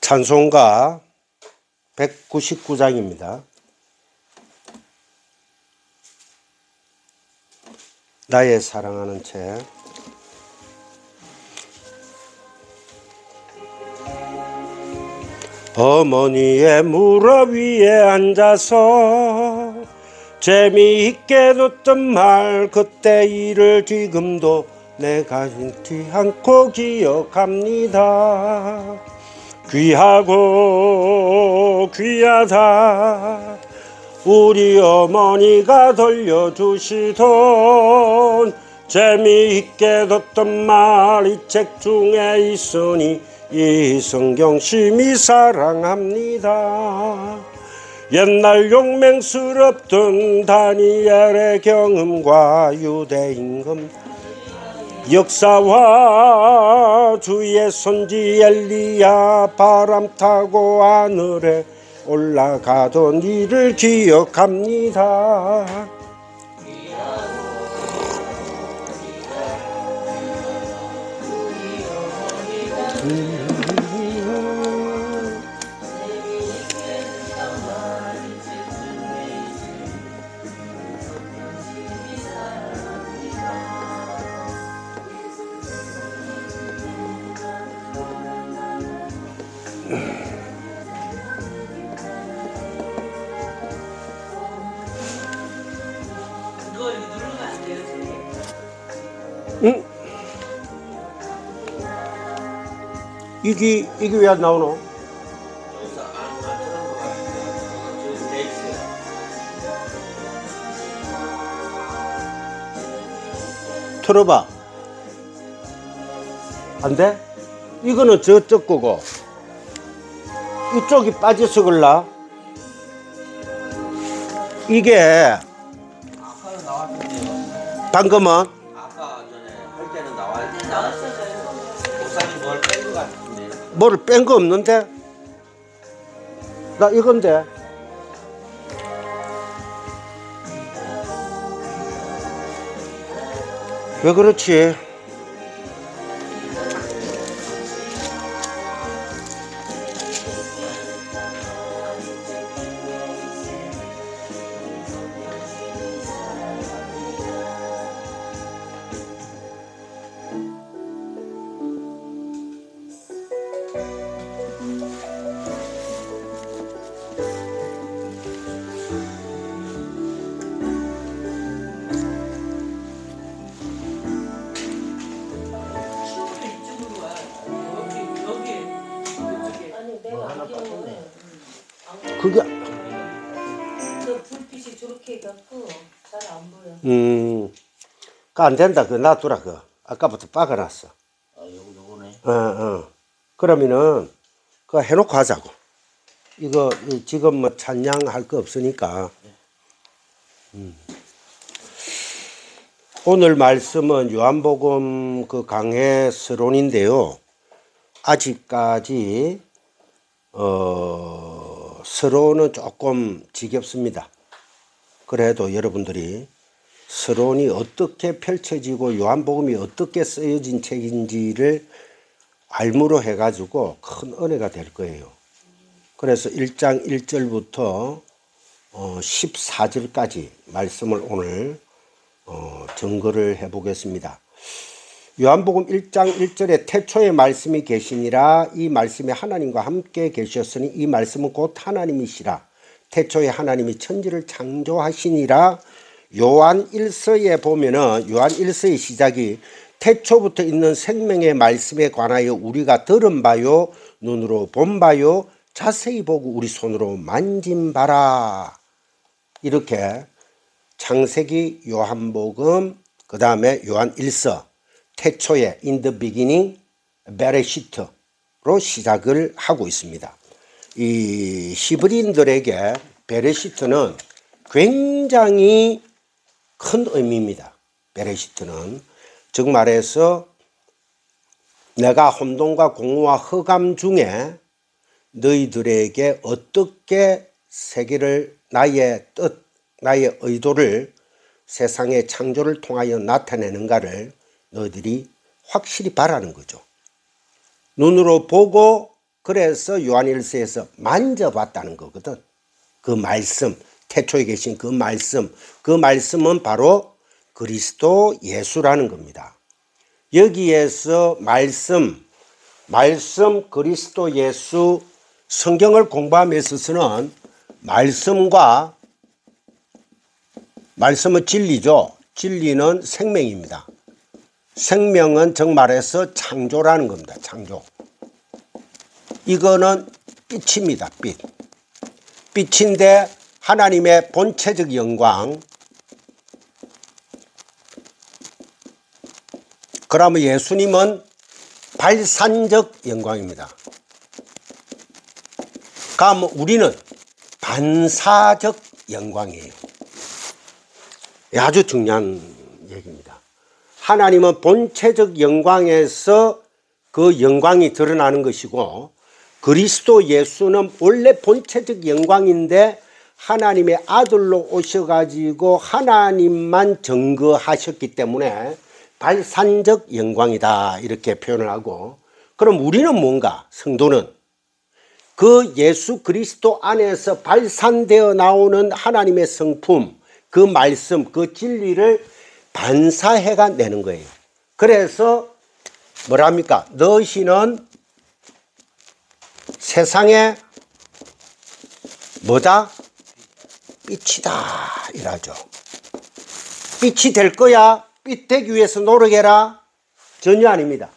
찬송가 199장입니다. 나의 사랑하는 책. 어머니의 무릎 위에 앉아서 재미있게 듣던 말 그때 일을 지금도 내가 잊지 않고 기억합니다. 귀하고 귀하다 우리 어머니가 들려주시던 재미있게 듣던 말 이 책 중에 있으니 이 성경 심히 사랑합니다. 옛날 용맹스럽던 다니엘의 경험과 유대임금 역사와 주의 선지 엘리야 바람 타고 하늘에 올라가던 일을 기억합니다. 이게 왜 안 나오노? 틀어봐. 안 돼? 이거는 저쪽 거고 이쪽이 빠져서 걸라. 이게 아까는 나왔는데요. 방금은 아까 전에 할 때는 나왔어요. 목사님 뭘 뺀 것 같은데. 뭐를 뺀 거 없는데? 나 이건데. 왜 그렇지? 그게 불빛이 저렇게 해갖고 잘 안 보여. 그 안 된다. 그 놔두라. 그 아까부터 박아놨어. 요거네. 그러면은 그거 해놓고 하자고. 이거 지금 뭐 찬양할 거 없으니까. 오늘 말씀은 요한복음 그 강해 서론인데요. 아직까지 서론은 조금 지겹습니다. 그래도 여러분들이 서론이 어떻게 펼쳐지고 요한복음이 어떻게 쓰여진 책인지를 알므로 해가지고 큰 은혜가 될 거예요. 그래서 1장 1절부터 14절까지 말씀을 오늘 증거를 해보겠습니다. 요한복음 1장 1절에 태초에 말씀이 계시니라. 이 말씀이 하나님과 함께 계셨으니 이 말씀은 곧 하나님이시라. 태초에 하나님이 천지를 창조하시니라. 요한 1서에 보면은 요한 1서의 시작이 태초부터 있는 생명의 말씀에 관하여 우리가 들은 바요 눈으로 본 바요 자세히 보고 우리 손으로 만진 바라. 이렇게 창세기, 요한복음, 그 다음에 요한 1서 태초에 in the beginning 베레시트로 시작을 하고 있습니다. 이 히브리인들에게 베레시트는 굉장히 큰 의미입니다. 베레시트는. 즉 말해서 내가 혼돈과 공허와 흑암 중에 너희들에게 어떻게 세계를 나의 뜻, 나의 의도를 세상의 창조를 통하여 나타내는가를 너희들이 확실히 바라는 거죠. 눈으로 보고 그래서 요한일서에서 만져봤다는 거거든. 그 말씀, 태초에 계신 그 말씀은 바로 그리스도 예수라는 겁니다. 여기에서 말씀 그리스도 예수 성경을 공부함에 있어서는 말씀은 진리죠. 진리는 생명입니다. 생명은 즉 말해서 창조라는 겁니다. 창조. 이거는 빛입니다. 빛인데 하나님의 본체적 영광. 그러면 예수님은 발산적 영광입니다. 그러면 우리는 반사적 영광이에요. 아주 중요한 얘기입니다. 하나님은 본체적 영광에서 그 영광이 드러나는 것이고 그리스도 예수는 원래 본체적 영광인데 하나님의 아들로 오셔가지고 하나님만 증거하셨기 때문에 발산적 영광이다 이렇게 표현을 하고, 그럼 우리는 뭔가? 성도는 그 예수 그리스도 안에서 발산되어 나오는 하나님의 성품, 그 말씀, 그 진리를 반사해가 내는 거예요. 그래서 뭐랍니까? 너희는 세상에 뭐다? 빛이다 이라죠. 빛이 될 거야? 빛 되기 위해서 노력해라? 전혀 아닙니다.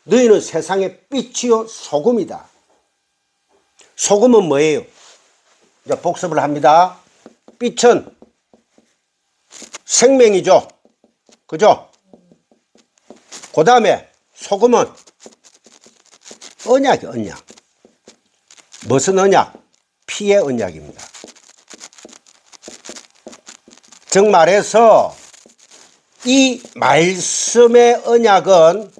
너희는 세상의 빛이요 소금이다. 소금은 뭐예요? 이제 복습을 합니다. 빛은 생명이죠. 그죠? 그 다음에 소금은 언약이 언약. 무슨 언약? 피의 언약입니다. 즉 말해서 이 말씀의 언약은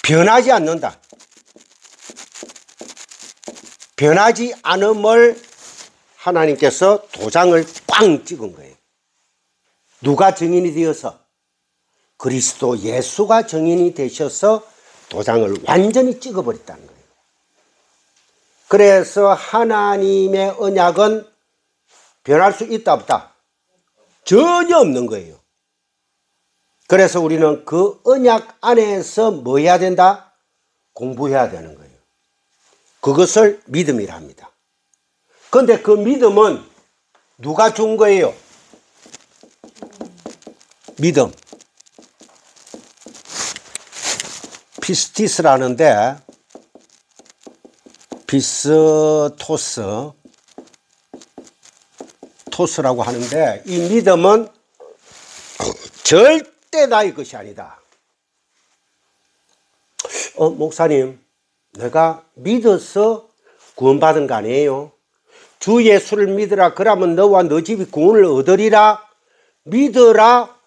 변하지 않는다. 변하지 않음을 하나님께서 도장을 꽝 찍은 거예요. 누가 증인이 되어서? 그리스도 예수가 증인이 되셔서 도장을 완전히 찍어버렸다는 거예요. 그래서 하나님의 언약은 변할 수 있다 없다? 전혀 없는 거예요. 그래서 우리는 그 언약 안에서 뭐 해야 된다? 공부해야 되는 거예요. 그것을 믿음이라 합니다. 그런데 그 믿음은 누가 준 거예요? 믿음. 피스티스라는데 토스라고 하는데 이 믿음은 절대 나의 것이 아니다. 목사님, 내가 믿어서 구원받은 거 아니에요? 주 예수를 믿으라. 그러면 너와 너 집이 구원을 얻으리라. 믿어라.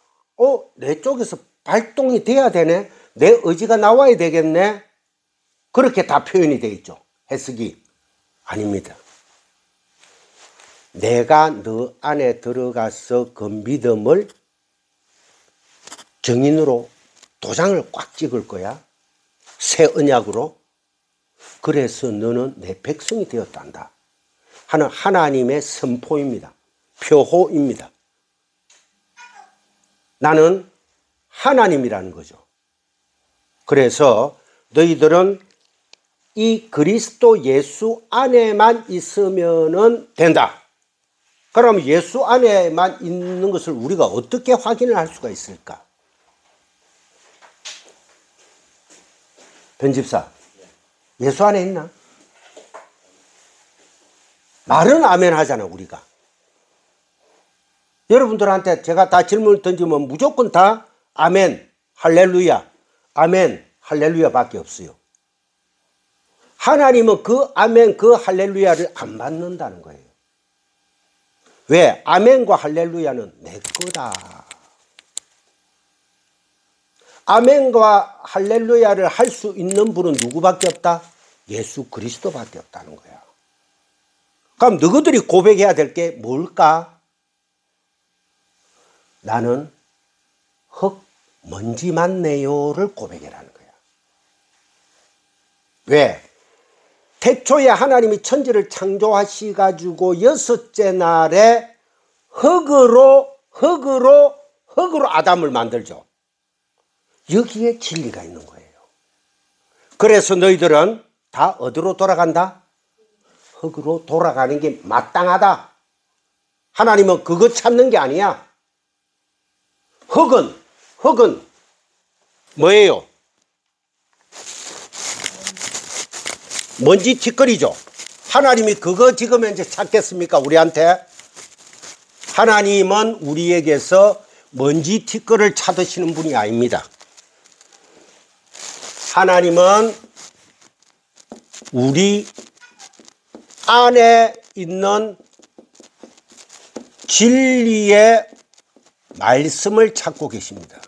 내 쪽에서 발동이 돼야 되네. 내 의지가 나와야 되겠네. 그렇게 다 표현이 되어 있죠. 해석이. 아닙니다. 내가 너 안에 들어가서 그 믿음을 정인으로 도장을 꽉 찍을 거야. 새 언약으로. 그래서 너는 내 백성이 되었단다 하는 하나님의 선포입니다. 표호입니다. 나는 하나님이라는 거죠. 그래서 너희들은 이 그리스도 예수 안에만 있으면 된다. 그럼 예수 안에만 있는 것을 우리가 어떻게 확인을 할 수가 있을까? 변집사, 예수 안에 있나? 말은 아멘 하잖아 우리가. 여러분들한테 제가 다 질문을 던지면 무조건 다 아멘, 할렐루야, 아멘, 할렐루야 밖에 없어요. 하나님은 그 아멘, 그 할렐루야를 안 받는다는 거예요. 왜? 아멘과 할렐루야는 내 거다. 아멘과 할렐루야를 할 수 있는 분은 누구밖에 없다? 예수 그리스도밖에 없다는 거야. 그럼 너희들이 고백해야 될 게 뭘까? 나는 흙 먼지 맞네요를 고백해라는 거야. 왜? 태초에 하나님이 천지를 창조하시가지고 여섯째 날에 흙으로 아담을 만들죠. 여기에 진리가 있는 거예요. 그래서 너희들은 다 어디로 돌아간다? 흙으로 돌아가는 게 마땅하다. 하나님은 그거 찾는 게 아니야. 흙은 뭐예요? 먼지 티끌이죠. 하나님이 그거 지금 이제 찾겠습니까? 우리한테? 하나님은 우리에게서 먼지 티끌을 찾으시는 분이 아닙니다. 하나님은 우리 안에 있는 진리의 말씀을 찾고 계십니다.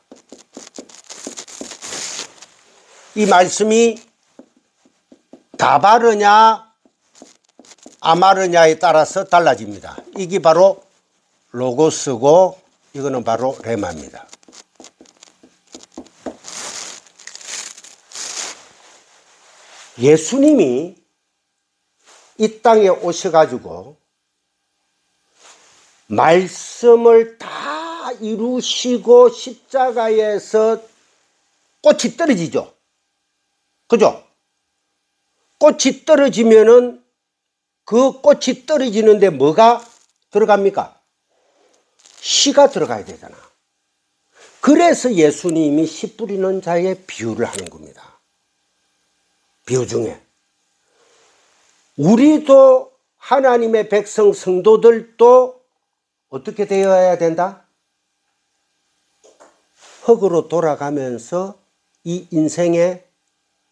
이 말씀이 다바르냐 아마르냐에 따라서 달라집니다. 이게 바로 로고스고 이거는 바로 레마입니다. 예수님이 이 땅에 오셔가지고 말씀을 다 이루시고 십자가에서 꽃이 떨어지죠. 그죠? 꽃이 떨어지면은 그 꽃이 떨어지는데 뭐가 들어갑니까? 씨가 들어가야 되잖아. 그래서 예수님이 씨 뿌리는 자의 비유를 하는 겁니다. 비유 중에 우리도 하나님의 백성 성도들도 어떻게 되어야 된다? 흙으로 돌아가면서 이 인생에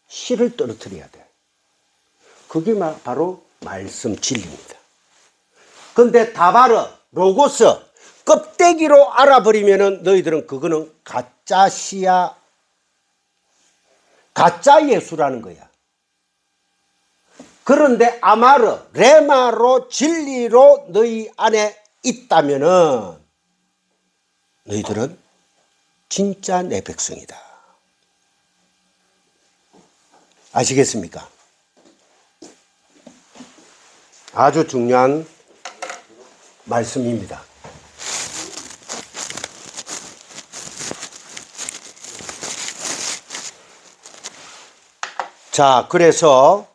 씨를 떨어뜨려야 돼. 그게 바로 말씀 진리입니다. 근데 다바르, 로고스, 껍데기로 알아버리면은 너희들은 그거는 가짜 씨야. 가짜 예수라는 거야. 그런데 아마르, 레마로 진리로 너희 안에 있다면은 너희들은 진짜 내 백성이다. 아시겠습니까? 아주 중요한 말씀입니다. 자, 그래서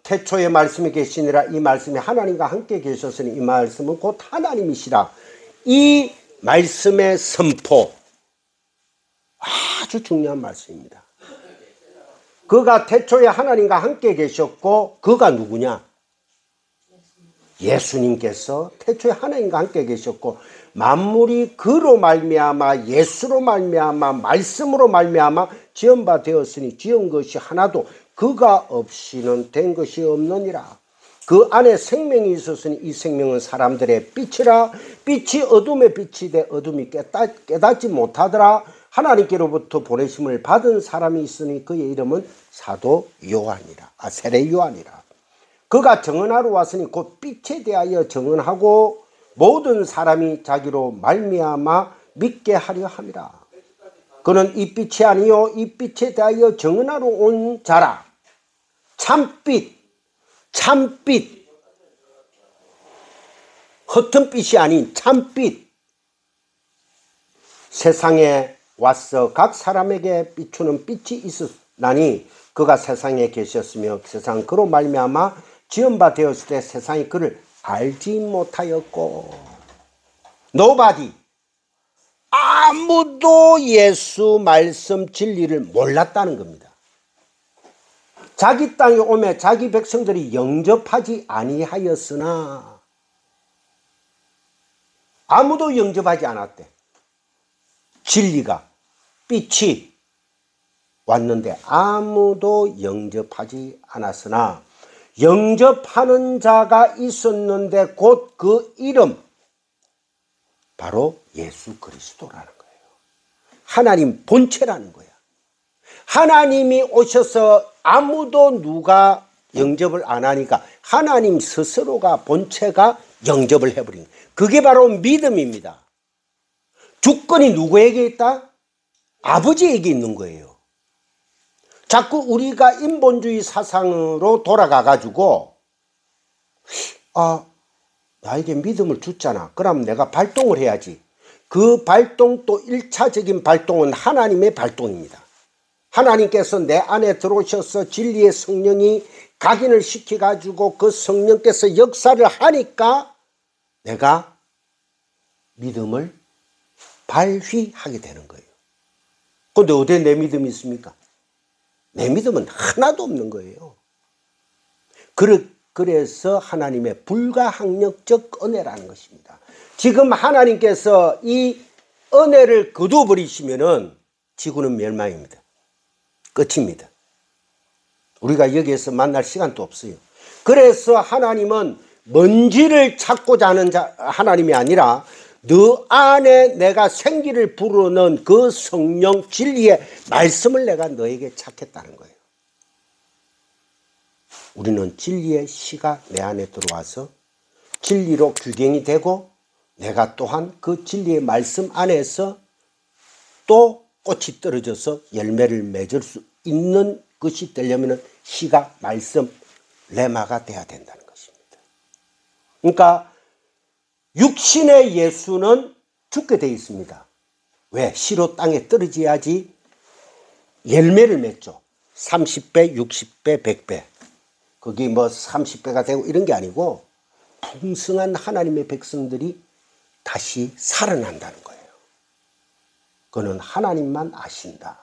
태초에 말씀이 계시니라 이 말씀이 하나님과 함께 계셨으니 이 말씀은 곧 하나님이시라. 이 말씀의 선포 아주 중요한 말씀입니다. 그가 태초에 하나님과 함께 계셨고 그가 누구냐? 예수님께서 태초에 하나님과 함께 계셨고 만물이 그로 말미암아 예수로 말미암아 말씀으로 말미암아 지은 바 되었으니 지은 것이 하나도 그가 없이는 된 것이 없느니라. 그 안에 생명이 있었으니 이 생명은 사람들의 빛이라. 빛이 어둠의 빛이 돼 어둠이 깨닫지 못하더라. 하나님께로부터 보내심을 받은 사람이 있으니 그의 이름은 사도 요한이라. 세례 요한이라. 그가 정언하러 왔으니 곧 빛에 대하여 정언하고 모든 사람이 자기로 말미암아 믿게 하려 함이라. 그는 이 빛이 아니요 이 빛에 대하여 정언하러 온 자라. 참빛 흩은 빛이 아닌 참빛. 세상에 와서 각 사람에게 비추는 빛이 있었나니 그가 세상에 계셨으며 세상 그로 말미암아 지은 바 되었을 때 세상이 그를 알지 못하였고 Nobody 아무도 예수 말씀 진리를 몰랐다는 겁니다. 자기 땅에 오매 자기 백성들이 영접하지 아니하였으나 아무도 영접하지 않았대. 진리가 빛이 왔는데 아무도 영접하지 않았으나 영접하는 자가 있었는데 곧 그 이름 바로 예수 그리스도라는 거예요. 하나님 본체라는 거야. 하나님이 오셔서 아무도 누가 영접을 안 하니까 하나님 스스로가 본체가 영접을 해버린 거예요. 그게 바로 믿음입니다. 주권이 누구에게 있다? 아버지에게 있는 거예요. 자꾸 우리가 인본주의 사상으로 돌아가 가지고 나에게 믿음을 줬잖아. 그럼 내가 발동을 해야지. 그 발동도 1차적인 발동은 하나님의 발동입니다. 하나님께서 내 안에 들어오셔서 진리의 성령이 각인을 시켜가지고 그 성령께서 역사를 하니까 내가 믿음을 발휘하게 되는 거예요. 그런데 어디에 내 믿음이 있습니까? 내 믿음은 하나도 없는 거예요. 그래서 하나님의 불가항력적 은혜라는 것입니다. 지금 하나님께서 이 은혜를 거둬버리시면은 지구는 멸망입니다. 끝입니다. 우리가 여기에서 만날 시간도 없어요. 그래서 하나님은 먼지를 찾고자 하는 하나님이 아니라 너 안에 내가 생기를 부르는 그 성령 진리의 말씀을 내가 너에게 찾겠다는 거예요. 우리는 진리의 씨가 내 안에 들어와서 진리로 규경이 되고 내가 또한 그 진리의 말씀 안에서 또 꽃이 떨어져서 열매를 맺을 수 있는 것이 되려면 씨가 말씀 레마가 돼야 된다는 것입니다. 그러니까 육신의 예수는 죽게 되어 있습니다. 왜? 씨로 땅에 떨어져야지 열매를 맺죠. 30배, 60배, 100배. 거기 뭐 30배가 되고 이런 게 아니고 풍성한 하나님의 백성들이 다시 살아난다는 거예요. 그거는 하나님만 아신다.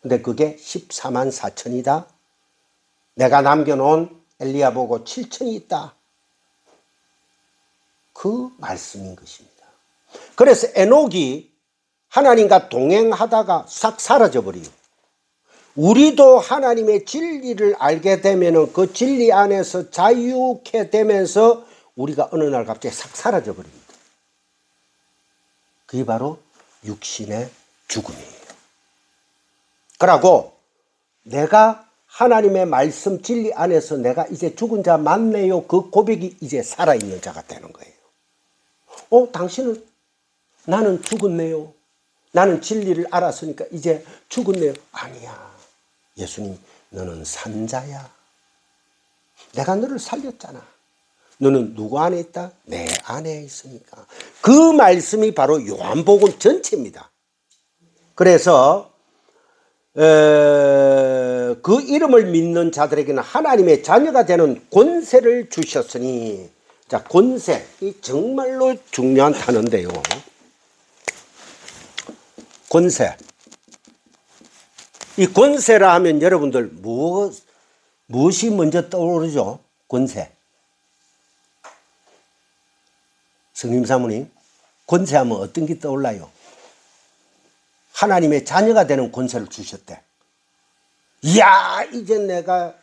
근데 그게 14만 4천이다. 내가 남겨놓은 엘리야 보고 7천이 있다. 그 말씀인 것입니다. 그래서 에녹이 하나님과 동행하다가 싹 사라져 버려요. 우리도 하나님의 진리를 알게 되면 그 진리 안에서 자유케 되면서 우리가 어느 날 갑자기 싹 사라져 버립니다. 그게 바로 육신의 죽음이에요. 그러고 내가 하나님의 말씀 진리 안에서 내가 이제 죽은 자 맞네요. 그 고백이 이제 살아있는 자가 되는 거예요. 당신은 나는 죽었네요. 나는 진리를 알았으니까 이제 죽었네요. 아니야. 예수님, 너는 산자야. 내가 너를 살렸잖아. 너는 누구 안에 있다? 내 안에 있으니까. 그 말씀이 바로 요한복음 전체입니다. 그래서 그 이름을 믿는 자들에게는 하나님의 자녀가 되는 권세를 주셨으니, 자, 권세, 이 정말로 중요한 단어인데요. 권세. 이 권세라 하면 여러분들 무엇이 먼저 떠오르죠? 권세. 성님 사모님, 권세하면 어떤 게 떠올라요? 하나님의 자녀가 되는 권세를 주셨대. 이야, 이제 내가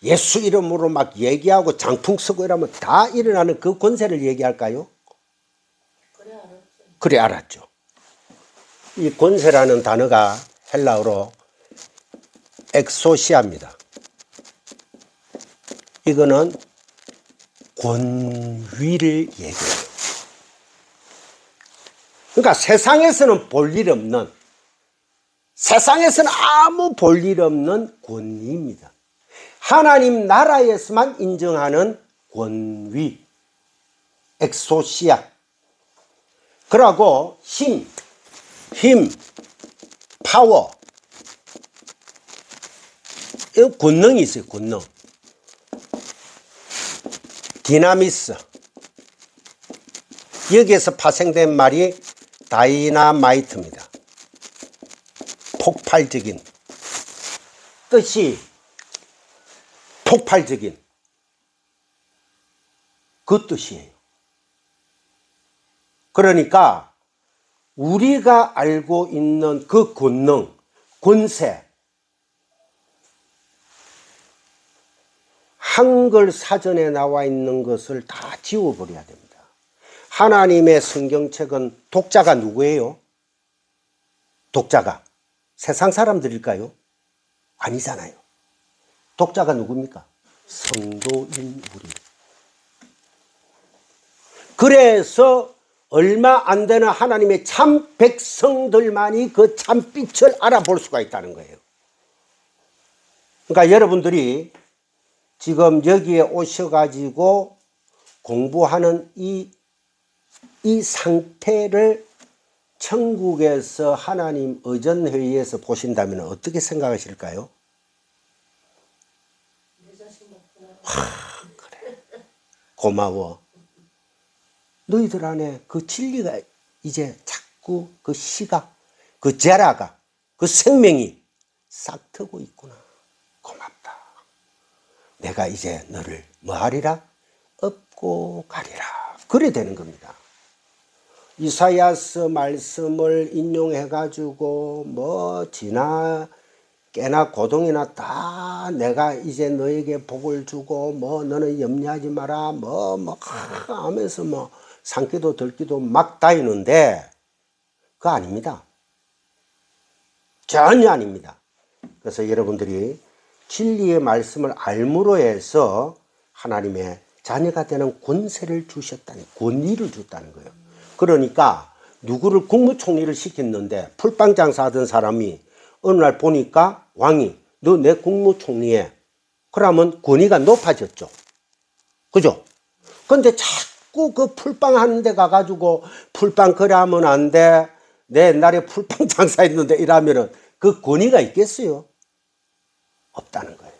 예수 이름으로 막 얘기하고 장풍 쓰고 이러면 다 일어나는 그 권세를 얘기할까요? 그래 알았죠. 이 권세라는 단어가 헬라어로 엑소시아입니다. 이거는 권위를 얘기해요. 그러니까 세상에서는 볼 일 없는, 세상에서는 아무 볼 일 없는 권위입니다. 하나님 나라에서만 인정하는 권위, 엑소시아. 그러고 힘, 파워. 이 권능이 있어요, 권능. 디나미스. 여기에서 파생된 말이 다이나마이트입니다. 폭발적인 뜻이 폭발적인 그 뜻이에요. 그러니까 우리가 알고 있는 그 권능, 권세, 한글 사전에 나와 있는 것을 다 지워버려야 됩니다. 하나님의 성경책은 독자가 누구예요? 독자가 세상 사람들일까요? 아니잖아요. 독자가 누굽니까? 성도인 우리. 그래서 얼마 안 되는 하나님의 참 백성들만이 그 참빛을 알아볼 수가 있다는 거예요. 그러니까 여러분들이 지금 여기에 오셔가지고 공부하는 이 상태를 천국에서 하나님 의전회의에서 보신다면 어떻게 생각하실까요? 그래. 고마워. 너희들 안에 그 진리가 이제 자꾸 그 시각, 그 제라가, 그 생명이 싹 트고 있구나. 고맙다. 내가 이제 너를 뭐하리라? 업고 가리라. 그래 되는 겁니다. 이사야서 말씀을 인용해 가지고 뭐 지나 깨나 고동이나 다 내가 이제 너에게 복을 주고 뭐 너는 염려하지 마라 뭐 하면서 뭐 산기도 들기도 막 다니는데 그거 아닙니다. 전혀 아닙니다. 그래서 여러분들이 진리의 말씀을 알므로 해서 하나님의 자녀가 되는 권세를 주셨다는, 권위를 줬다는 거예요. 그러니까 누구를 국무총리를 시켰는데 풀빵 장사하던 사람이 어느 날 보니까 왕이 너 내 국무총리해. 그러면 권위가 높아졌죠. 그죠? 근데 자꾸 그 풀빵 하는 데 가가지고 풀빵 그래 하면 안 돼. 내 옛날에 풀빵 장사했는데 이러면은 그 권위가 있겠어요? 없다는 거예요.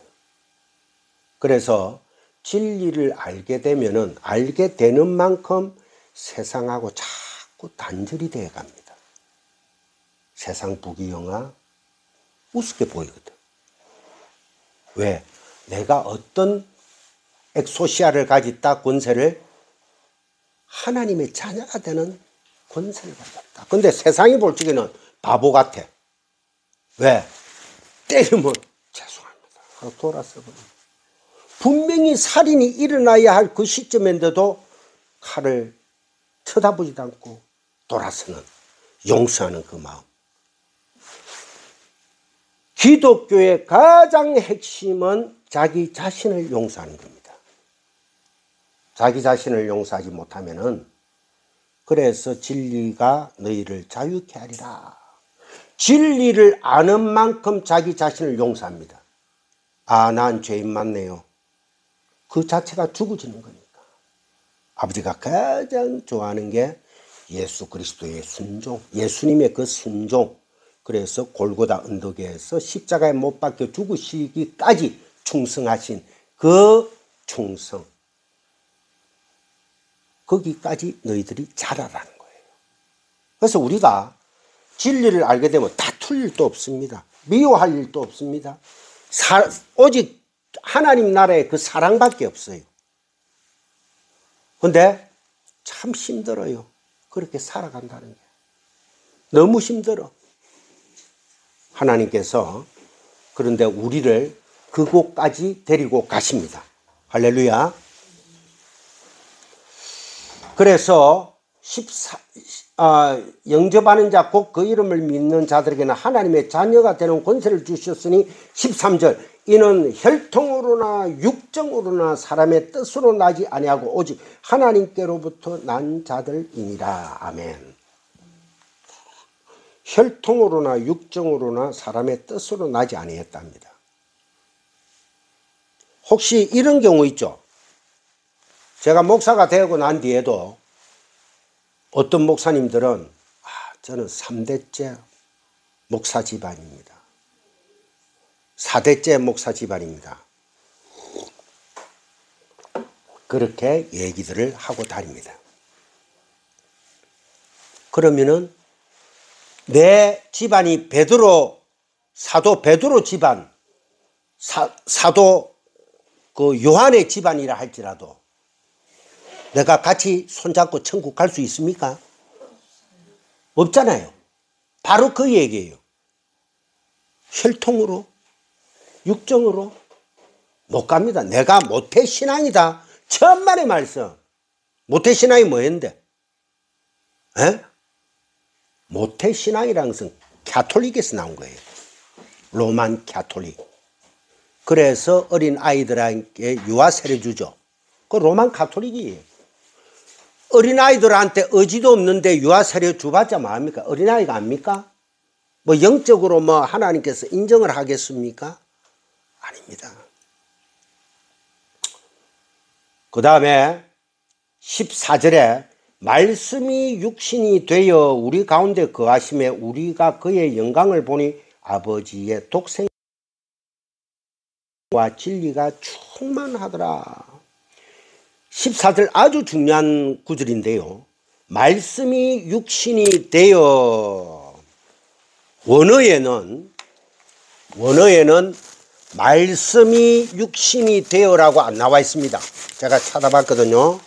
그래서 진리를 알게 되면은 알게 되는 만큼 세상하고 자꾸 단절이 되어 갑니다. 세상 부귀영화 우습게 보이거든. 왜? 내가 어떤 엑소시아를 가졌다, 권세를 하나님의 자녀가 되는 권세를 가졌다. 근데 세상이 볼 적에는 바보 같아. 왜? 때리면 죄송합니다 하고 돌아서버립니다. 분명히 살인이 일어나야 할 그 시점인데도 칼을 쳐다보지도 않고 돌아서는, 용서하는 그 마음. 기독교의 가장 핵심은 자기 자신을 용서하는 겁니다. 자기 자신을 용서하지 못하면은 그래서 진리가 너희를 자유케 하리라. 진리를 아는 만큼 자기 자신을 용서합니다. 아, 난 죄인 맞네요. 그 자체가 죽어지는 거니까. 아버지가 가장 좋아하는 게 예수 그리스도의 순종, 예수님의 그 순종. 그래서 골고다 언덕에서 십자가에 못 박혀 죽으시기까지 충성하신 그 충성. 거기까지 너희들이 자라라는 거예요. 그래서 우리가 진리를 알게 되면 다툴 일도 없습니다. 미워할 일도 없습니다. 오직 하나님 나라의 그 사랑밖에 없어요. 근데 참 힘들어요. 그렇게 살아간다는 게. 너무 힘들어. 하나님께서 그런데 우리를 그곳까지 데리고 가십니다. 할렐루야. 그래서 영접하는 자 곧 그 이름을 믿는 자들에게는 하나님의 자녀가 되는 권세를 주셨으니 13절 이는 혈통으로나 육정으로나 사람의 뜻으로 나지 아니하고 오직 하나님께로부터 난 자들이니라. 아멘. 혈통으로나 육정으로나 사람의 뜻으로 나지 아니했답니다. 혹시 이런 경우 있죠? 제가 목사가 되고 난 뒤에도 어떤 목사님들은 저는 3대째 목사 집안입니다. 4대째 목사 집안입니다. 그렇게 얘기들을 하고 다닙니다. 그러면은 내 집안이 베드로, 사도 베드로 집안, 사도 그 요한의 집안이라 할지라도 내가 같이 손잡고 천국 갈 수 있습니까? 없잖아요. 바로 그 얘기예요. 혈통으로, 육정으로, 못 갑니다. 내가 모태신앙이다. 천만의 말씀. 모태신앙이 뭐였는데? 에? 모태신앙이라는 것은 가톨릭에서 나온 거예요. 로만 가톨릭. 그래서 어린 아이들에게 유아세례 주죠. 그 로만 가톨릭이에요. 어린 아이들한테 의지도 없는데 유아세례 주봤자 뭐합니까? 어린아이가 압니까? 뭐 영적으로 뭐 하나님께서 인정을 하겠습니까? 아닙니다. 그 다음에 14절에 말씀이 육신이 되어 우리 가운데 거하심에 우리가 그의 영광을 보니 아버지의 독생과 진리가 충만하더라. 14절 아주 중요한 구절인데요. 말씀이 육신이 되어 원어에는 말씀이 육신이 되어라고 안 나와 있습니다. 제가 찾아봤거든요.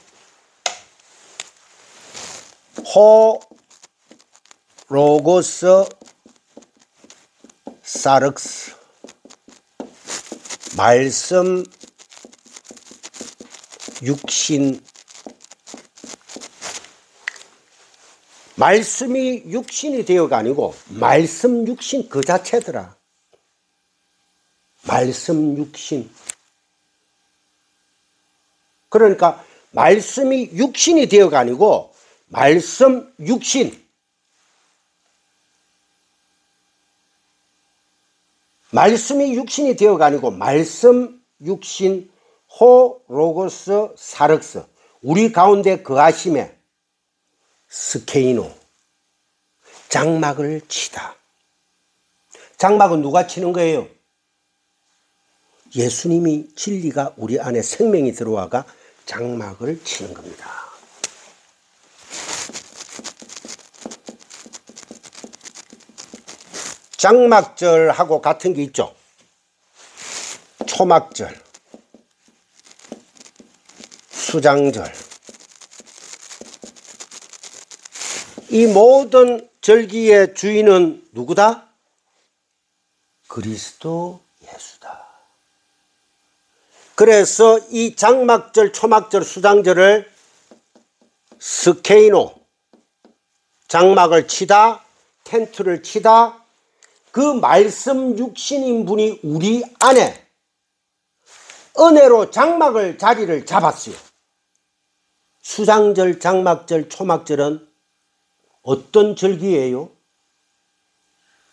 로고스 사륵스 말씀 육신 말씀이 육신이 되어가 아니고 말씀 육신 그 자체더라. 말씀 육신. 그러니까 말씀이 육신이 되어가 아니고 말씀 육신. 말씀이 육신이 되어가 아니고 말씀 육신 로고스 사륵스 우리 가운데 거하심에 스케이노 장막을 치다. 장막은 누가 치는 거예요? 예수님이 진리가 우리 안에 생명이 들어와가 장막을 치는 겁니다. 장막절하고 같은 게 있죠. 초막절, 수장절. 이 모든 절기의 주인은 누구다? 그리스도 예수다. 그래서 이 장막절, 초막절, 수장절을 스케이노, 장막을 치다, 텐트를 치다, 그 말씀 육신인 분이 우리 안에 은혜로 장막을 자리를 잡았어요. 수장절, 장막절, 초막절은 어떤 절기예요?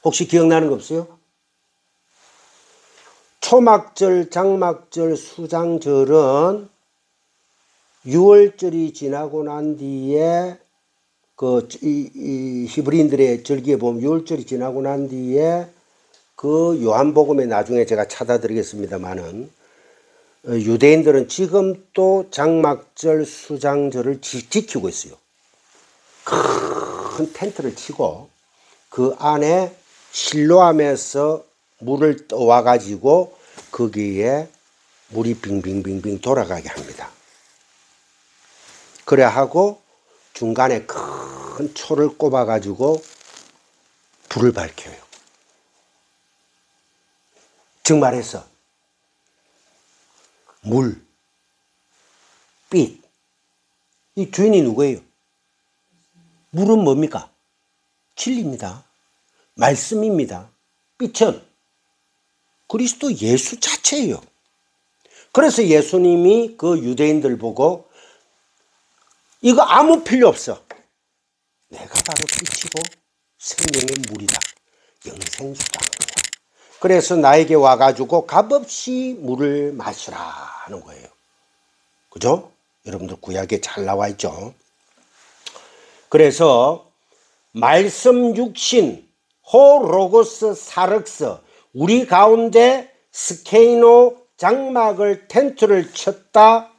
혹시 기억나는 거 없어요? 초막절, 장막절, 수장절은 6월절이 지나고 난 뒤에 이 히브리인들의 절기에 보면 6월절이 지나고 난 뒤에 그 요한복음에 나중에 제가 찾아드리겠습니다만은 유대인들은 지금 또 장막절, 수장절을 지키고 있어요. 큰 텐트를 치고 그 안에 실로암에서 물을 떠와 가지고 거기에 물이 빙빙빙빙 돌아가게 합니다. 그래 하고 중간에 큰 초를 꼽아 가지고 불을 밝혀요. 즉 말해서 물, 빛, 이 주인이 누구예요? 물은 뭡니까? 진리입니다. 말씀입니다. 빛은 그리스도 예수 자체예요. 그래서 예수님이 그 유대인들 보고 이거 아무 필요 없어. 내가 바로 빛이고 생명의 물이다. 영생수다. 그래서 나에게 와가지고 값없이 물을 마시라 하는 거예요. 그죠? 여러분들 구약에 잘 나와 있죠. 그래서 말씀 육신 로고스 사륵스 우리 가운데 스케이노 장막을 텐트를 쳤다.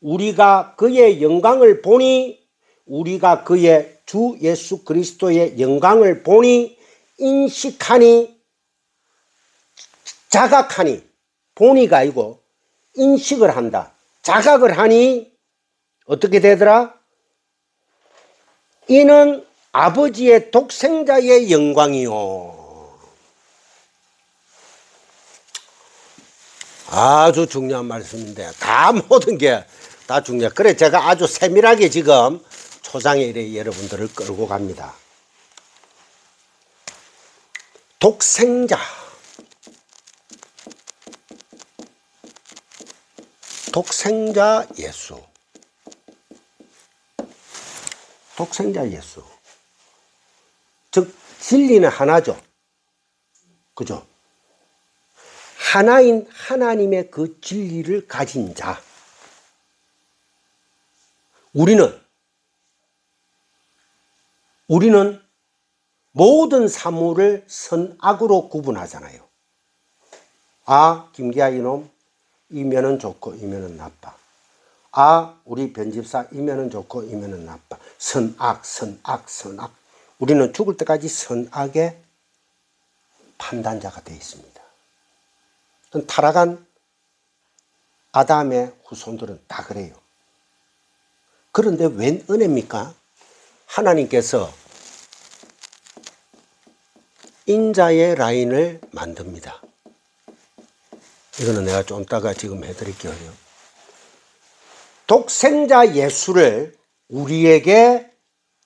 우리가 그의 영광을 보니 우리가 그의 주 예수 그리스도의 영광을 보니 인식하니 자각하니 보니가 아니고 인식을 한다. 자각을 하니 어떻게 되더라? 이는 아버지의 독생자의 영광이요. 아주 중요한 말씀인데 다 모든 게 다 중요해. 그래 제가 아주 세밀하게 지금 초장에 이래 여러분들을 끌고 갑니다. 독생자. 독생자 예수. 독생자 예수. 즉 진리는 하나죠. 그죠? 하나인 하나님의 그 진리를 가진 자. 우리는 모든 사물을 선악으로 구분하잖아요. 아, 김기아 이놈 이면은 좋고 이면은 나빠. 아, 우리 변집사 이면은 좋고 이면은 나빠. 선악, 선악, 선악. 우리는 죽을 때까지 선악의 판단자가 되어 있습니다. 타락한 아담의 후손들은 다 그래요. 그런데 웬 은혜입니까? 하나님께서 인자의 라인을 만듭니다. 이거는 내가 좀 이따가 지금 해드릴게요. 독생자 예수를 우리에게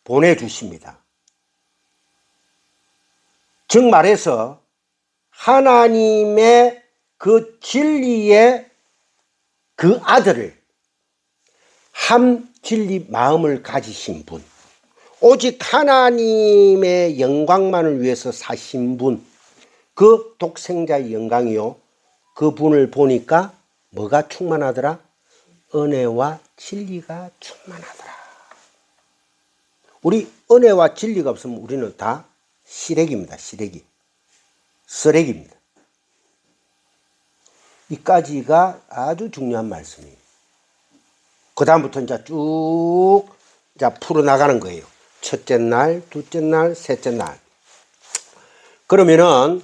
보내주십니다. 즉 말해서 하나님의 그 진리의 그 아들을 한 진리 마음을 가지신 분, 오직 하나님의 영광만을 위해서 사신 분, 그 독생자의 영광이요. 그 분을 보니까 뭐가 충만하더라? 은혜와 진리가 충만하더라. 우리 은혜와 진리가 없으면 우리는 다 시래기입니다. 시래기. 쓰레기입니다. 이까지가 아주 중요한 말씀이에요. 그 다음부터 이제 쭉 이제 풀어나가는 거예요. 첫째 날, 둘째 날, 셋째 날. 그러면은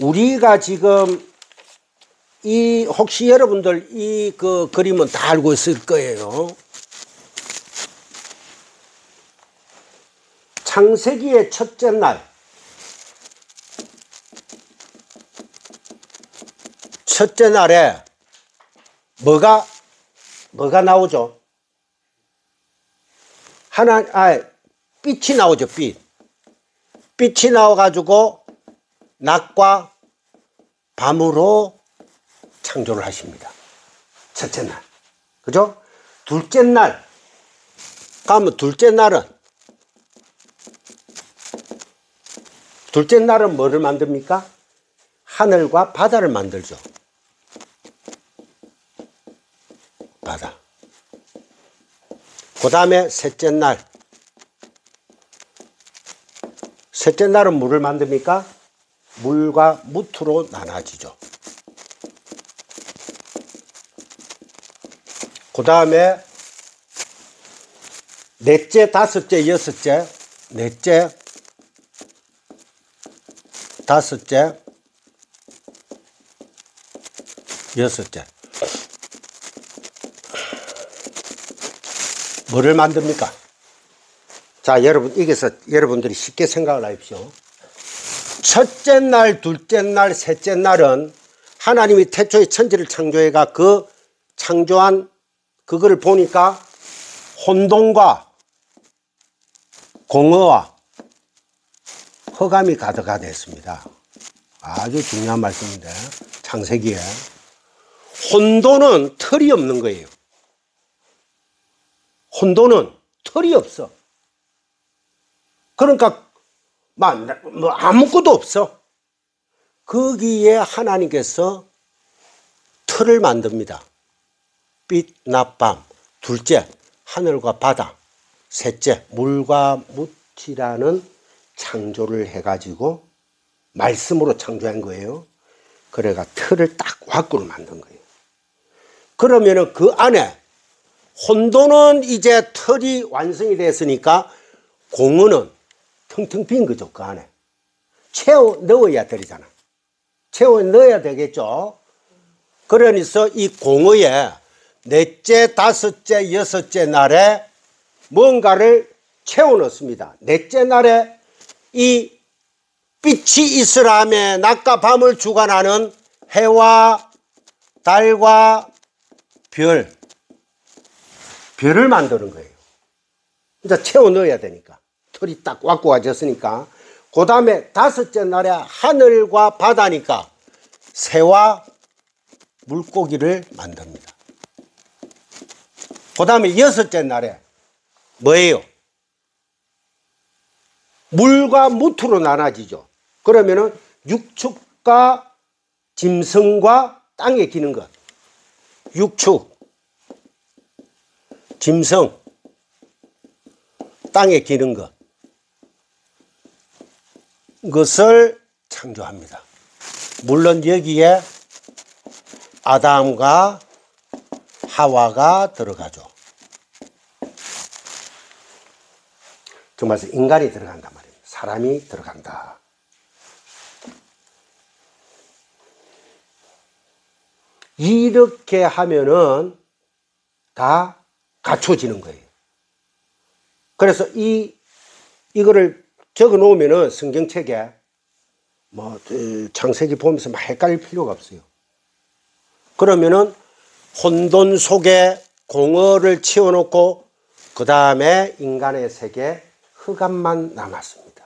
우리가 지금 혹시 여러분들 이 그 그림은 다 알고 있을 거예요. 창세기의 첫째 날. 첫째 날에 뭐가 나오죠? 빛이 나오죠, 빛. 빛이 나와가지고 낮과 밤으로 창조를 하십니다. 첫째 날. 그죠? 둘째 날. 그러면 둘째 날은 뭐를 만듭니까? 하늘과 바다를 만들죠. 바다. 그 다음에 셋째 날. 셋째 날은 물을 만듭니까? 물과 무트로 나눠지죠. 그 다음에 넷째, 다섯째, 여섯째, 넷째, 다섯째, 여섯째. 뭐를 만듭니까? 자, 여러분, 여기서 여러분들이 쉽게 생각을 하십시오. 첫째 날, 둘째 날, 셋째 날은 하나님이 태초에 천지를 창조해가 그 창조한 그거를 보니까 혼돈과 공허와 흑암이 가득하게 됐습니다. 아주 중요한 말씀인데, 창세기에. 혼돈은 털이 없는 거예요. 혼돈은 털이 없어. 그러니까 뭐 아무것도 없어. 거기에 하나님께서 틀을 만듭니다. 빛, 낮, 밤. 둘째, 하늘과 바다. 셋째, 물과 묻이라는 창조를 해가지고 말씀으로 창조한 거예요. 그래가 틀을 딱 와꾸로 만든 거예요. 그러면은 그 안에 혼돈은 이제 틀이 완성이 됐으니까 공허는 텅텅 빈 거죠. 그 안에 채워 넣어야 되잖아. 채워 넣어야 되겠죠. 그러니까 이 공허에 넷째, 다섯째, 여섯째 날에 뭔가를 채워 넣습니다. 넷째 날에 이 빛이 있으라 하며 낮과 밤을 주관하는 해와 달과 별을 만드는 거예요. 이제 채워 넣어야 되니까. 털이 딱 왔고 와졌으니까. 그 다음에 다섯째 날에 하늘과 바다니까 새와 물고기를 만듭니다. 그 다음에 여섯째 날에 뭐예요? 물과 무트로 나눠지죠. 그러면은 육축과 짐승과 땅에 기는 것. 육축, 짐승, 땅에 기는 것. 것을 창조합니다. 물론 여기에 아담과 하와가 들어가죠. 그 말씀 인간이 들어간단 말이에요. 사람이 들어간다. 이렇게 하면은 다 갖춰지는 거예요. 그래서 이거를 적어 놓으면은 성경책에 뭐 창세기 보면서 막 헷갈릴 필요가 없어요. 그러면은 혼돈 속에 공허를 치워놓고 그 다음에 인간의 세계 흑암만 남았습니다.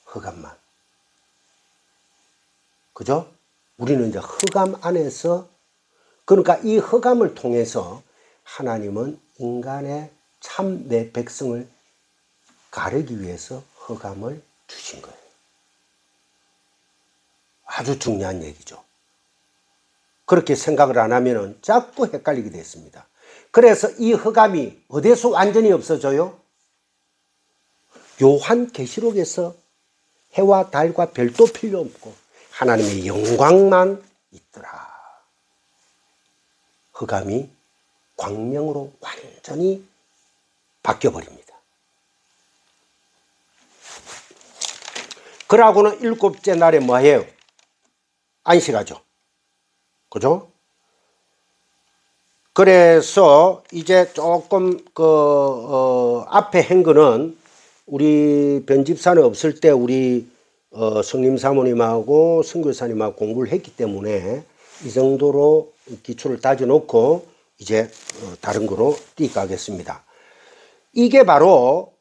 흑암만. 그죠? 우리는 이제 흑암 안에서, 그러니까 이 흑암을 통해서 하나님은 인간의 참 내 백성을 가르기 위해서 흑암을 주신 거예요. 아주 중요한 얘기죠. 그렇게 생각을 안 하면 자꾸 헷갈리게 됐습니다. 그래서 이 흑암이 어디서 완전히 없어져요? 요한계시록에서 해와 달과 별도 필요 없고 하나님의 영광만 있더라. 흑암이 광명으로 완전히 바뀌어버립니다. 그러고는 일곱째 날에 뭐 해요? 안식하죠. 그죠? 그래서 이제 조금 앞에 한 거는 우리 변집사는 없을 때 우리 성림 사모님하고 선교사님하고 공부를 했기 때문에 이 정도로 기초를 다져놓고 이제 다른 거로 뛰어가겠습니다. 이게 바로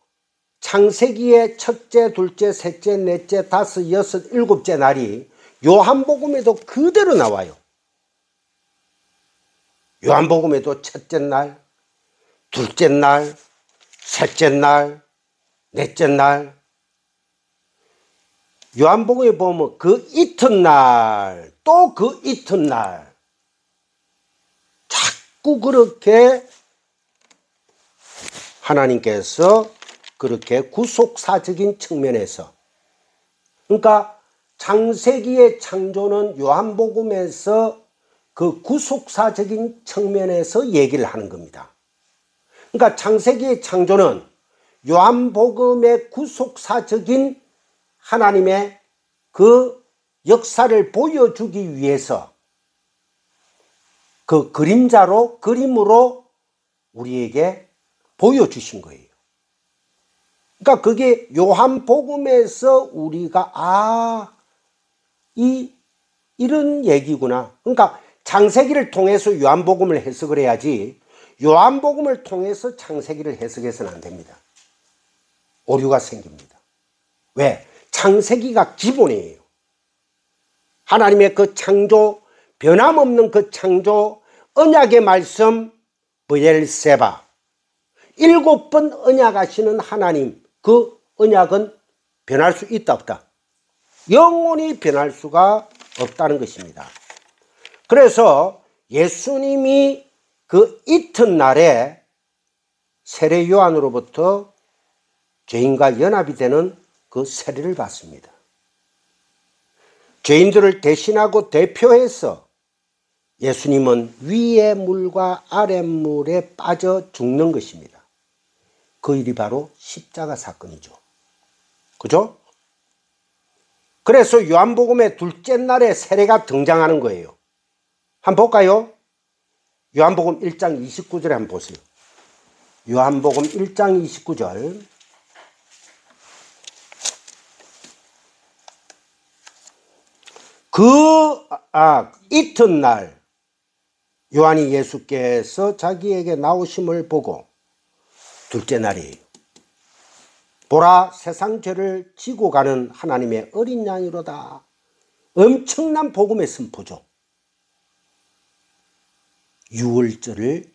창세기의 첫째, 둘째, 셋째, 넷째, 다섯, 여섯, 일곱째 날이 요한복음에도 그대로 나와요. 요한복음에도 첫째 날, 둘째 날, 셋째 날, 넷째 날. 요한복음에 보면 그 이튿날, 또 그 이튿날. 자꾸 그렇게 하나님께서 그렇게 구속사적인 측면에서, 그러니까 창세기의 창조는 요한복음에서 그 구속사적인 측면에서 얘기를 하는 겁니다. 그러니까 창세기의 창조는 요한복음의 구속사적인 하나님의 그 역사를 보여주기 위해서 그 그림으로 우리에게 보여주신 거예요. 그러니까 그게 요한복음에서 우리가 이런 얘기구나. 그러니까 창세기를 통해서 요한복음을 해석을 해야지 요한복음을 통해서 창세기를 해석해서는 안 됩니다. 오류가 생깁니다. 왜? 창세기가 기본이에요. 하나님의 그 창조, 변함없는 그 창조, 언약의 말씀, 브엘세바. 7번 언약하시는 하나님, 그 언약은 변할 수 있다 없다? 영원히 변할 수가 없다는 것입니다. 그래서 예수님이 그 이튿날에 세례 요한으로부터 죄인과 연합이 되는 그 세례를 받습니다. 죄인들을 대신하고 대표해서 예수님은 위의 물과 아랫물에 빠져 죽는 것입니다. 그 일이 바로 십자가 사건이죠. 그죠? 그래서 요한복음의 둘째 날에 세례가 등장하는 거예요. 한번 볼까요? 요한복음 1장 29절에 한번 보세요. 요한복음 1장 29절. 이튿날 요한이 예수께서 자기에게 나오심을 보고 둘째 날이에요. 보라, 세상 죄를 지고 가는 하나님의 어린 양이로다. 엄청난 복음의 선포죠. 유월절을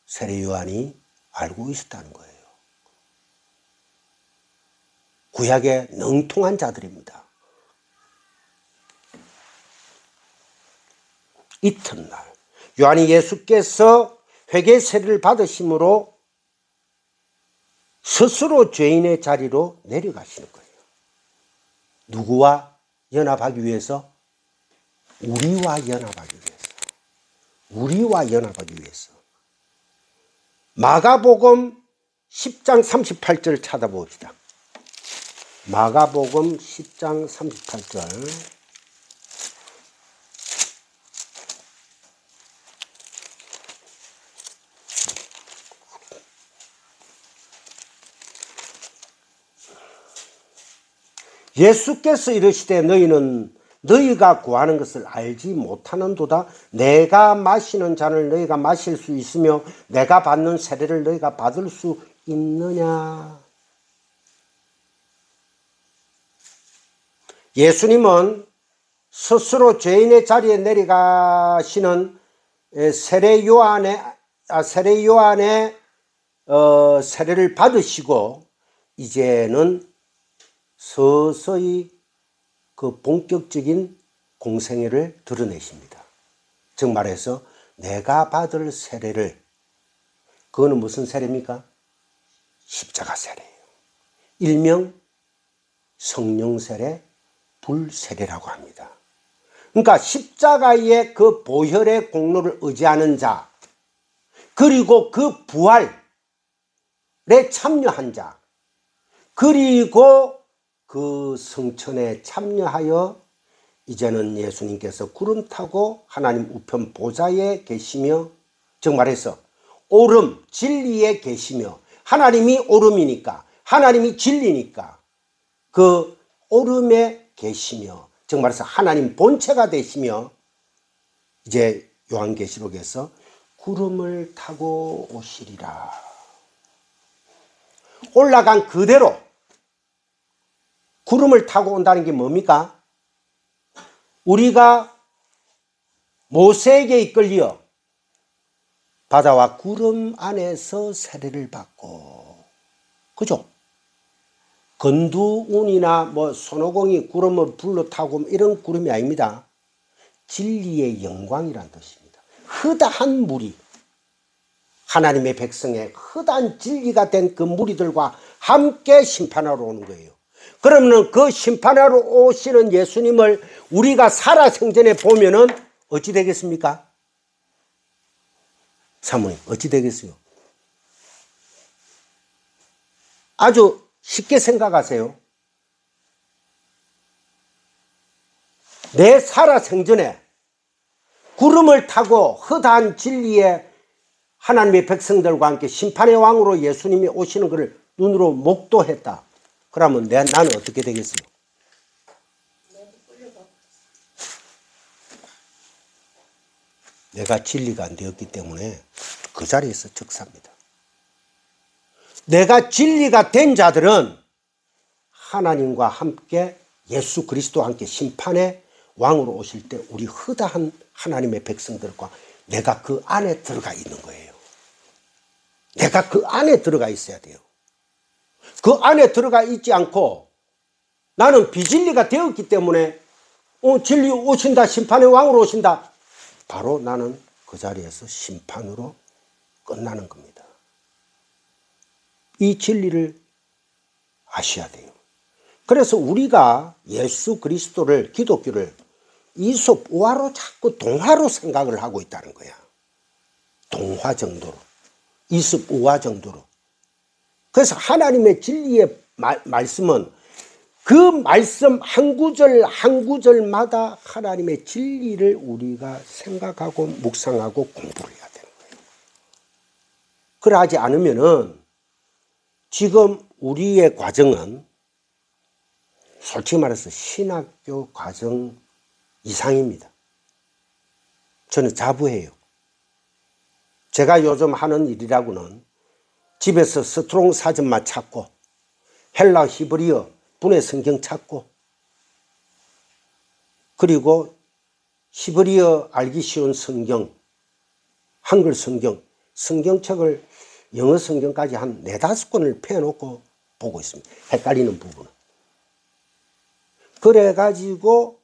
세례 요한이 알고 있었다는 거예요. 구약에 능통한 자들입니다. 이튿날 요한이 예수께서 회개 세례를 받으심으로 스스로 죄인의 자리로 내려가시는 거예요. 누구와 연합하기 위해서? 우리와 연합하기 위해서. 우리와 연합하기 위해서. 마가복음 10장 38절 찾아봅시다. 마가복음 10장 38절. 예수께서 이르시되 너희는 너희가 구하는 것을 알지 못하는도다. 내가 마시는 잔을 너희가 마실 수 있으며 내가 받는 세례를 너희가 받을 수 있느냐. 예수님은 스스로 죄인의 자리에 내려가시는 세례 요한의 세례를 받으시고 이제는 서서히 그 본격적인 공생애를 드러내십니다. 즉 말해서 내가 받을 세례를, 그거는 무슨 세례입니까? 십자가 세례예요. 일명 성령 세례, 불세례라고 합니다. 그러니까 십자가의 그 보혈의 공로를 의지하는 자, 그리고 그 부활에 참여한 자, 그리고 그 성천에 참여하여 이제는 예수님께서 구름 타고 하나님 우편 보좌에 계시며, 즉 말해서 오름, 진리에 계시며, 하나님이 오름이니까, 하나님이 진리니까 그 오름에 계시며, 즉 말해서 하나님 본체가 되시며, 이제 요한계시록에서 구름을 타고 오시리라. 올라간 그대로 구름을 타고 온다는 게 뭡니까? 우리가 모세에게 이끌려 바다와 구름 안에서 세례를 받고, 그죠? 건두운이나 뭐 손오공이 구름을 불러 타고 이런 구름이 아닙니다. 진리의 영광이란 뜻입니다. 흐다한 무리, 하나님의 백성의 흐다한 진리가 된 그 무리들과 함께 심판하러 오는 거예요. 그러면 그 심판하러 오시는 예수님을 우리가 살아생전에 보면은 어찌 되겠습니까? 사모님, 어찌 되겠어요? 아주 쉽게 생각하세요. 내 살아생전에 구름을 타고 흐다한 진리의 하나님의 백성들과 함께 심판의 왕으로 예수님이 오시는 것을 눈으로 목도했다. 그러면 나는 어떻게 되겠어요? 내가 진리가 안 되었기 때문에 그 자리에서 즉사입니다. 내가 진리가 된 자들은 하나님과 함께 예수 그리스도와 함께 심판의 왕으로 오실 때 우리 흐다한 하나님의 백성들과 내가 그 안에 들어가 있는 거예요. 내가 그 안에 들어가 있어야 돼요. 그 안에 들어가 있지 않고 나는 비진리가 되었기 때문에 진리 오신다, 심판의 왕으로 오신다, 바로 나는 그 자리에서 심판으로 끝나는 겁니다. 이 진리를 아셔야 돼요. 그래서 우리가 예수 그리스도를, 기독교를 이솝 우화로 자꾸 동화로 생각을 하고 있다는 거야. 동화 정도로, 이솝 우화 정도로. 그래서 하나님의 진리의 말씀은 그 말씀 한 구절 한 구절마다 하나님의 진리를 우리가 생각하고 묵상하고 공부를 해야 되는 거예요. 그러하지 않으면은 지금 우리의 과정은 솔직히 말해서 신학교 과정 이상입니다. 저는 자부해요. 제가 요즘 하는 일이라고는 집에서 스트롱 사전만 찾고 헬라 히브리어 분해 성경 찾고 그리고 히브리어 알기 쉬운 성경, 한글 성경, 성경책을 영어 성경까지 한 4-5권을 펴놓고 보고 있습니다. 헷갈리는 부분은. 그래가지고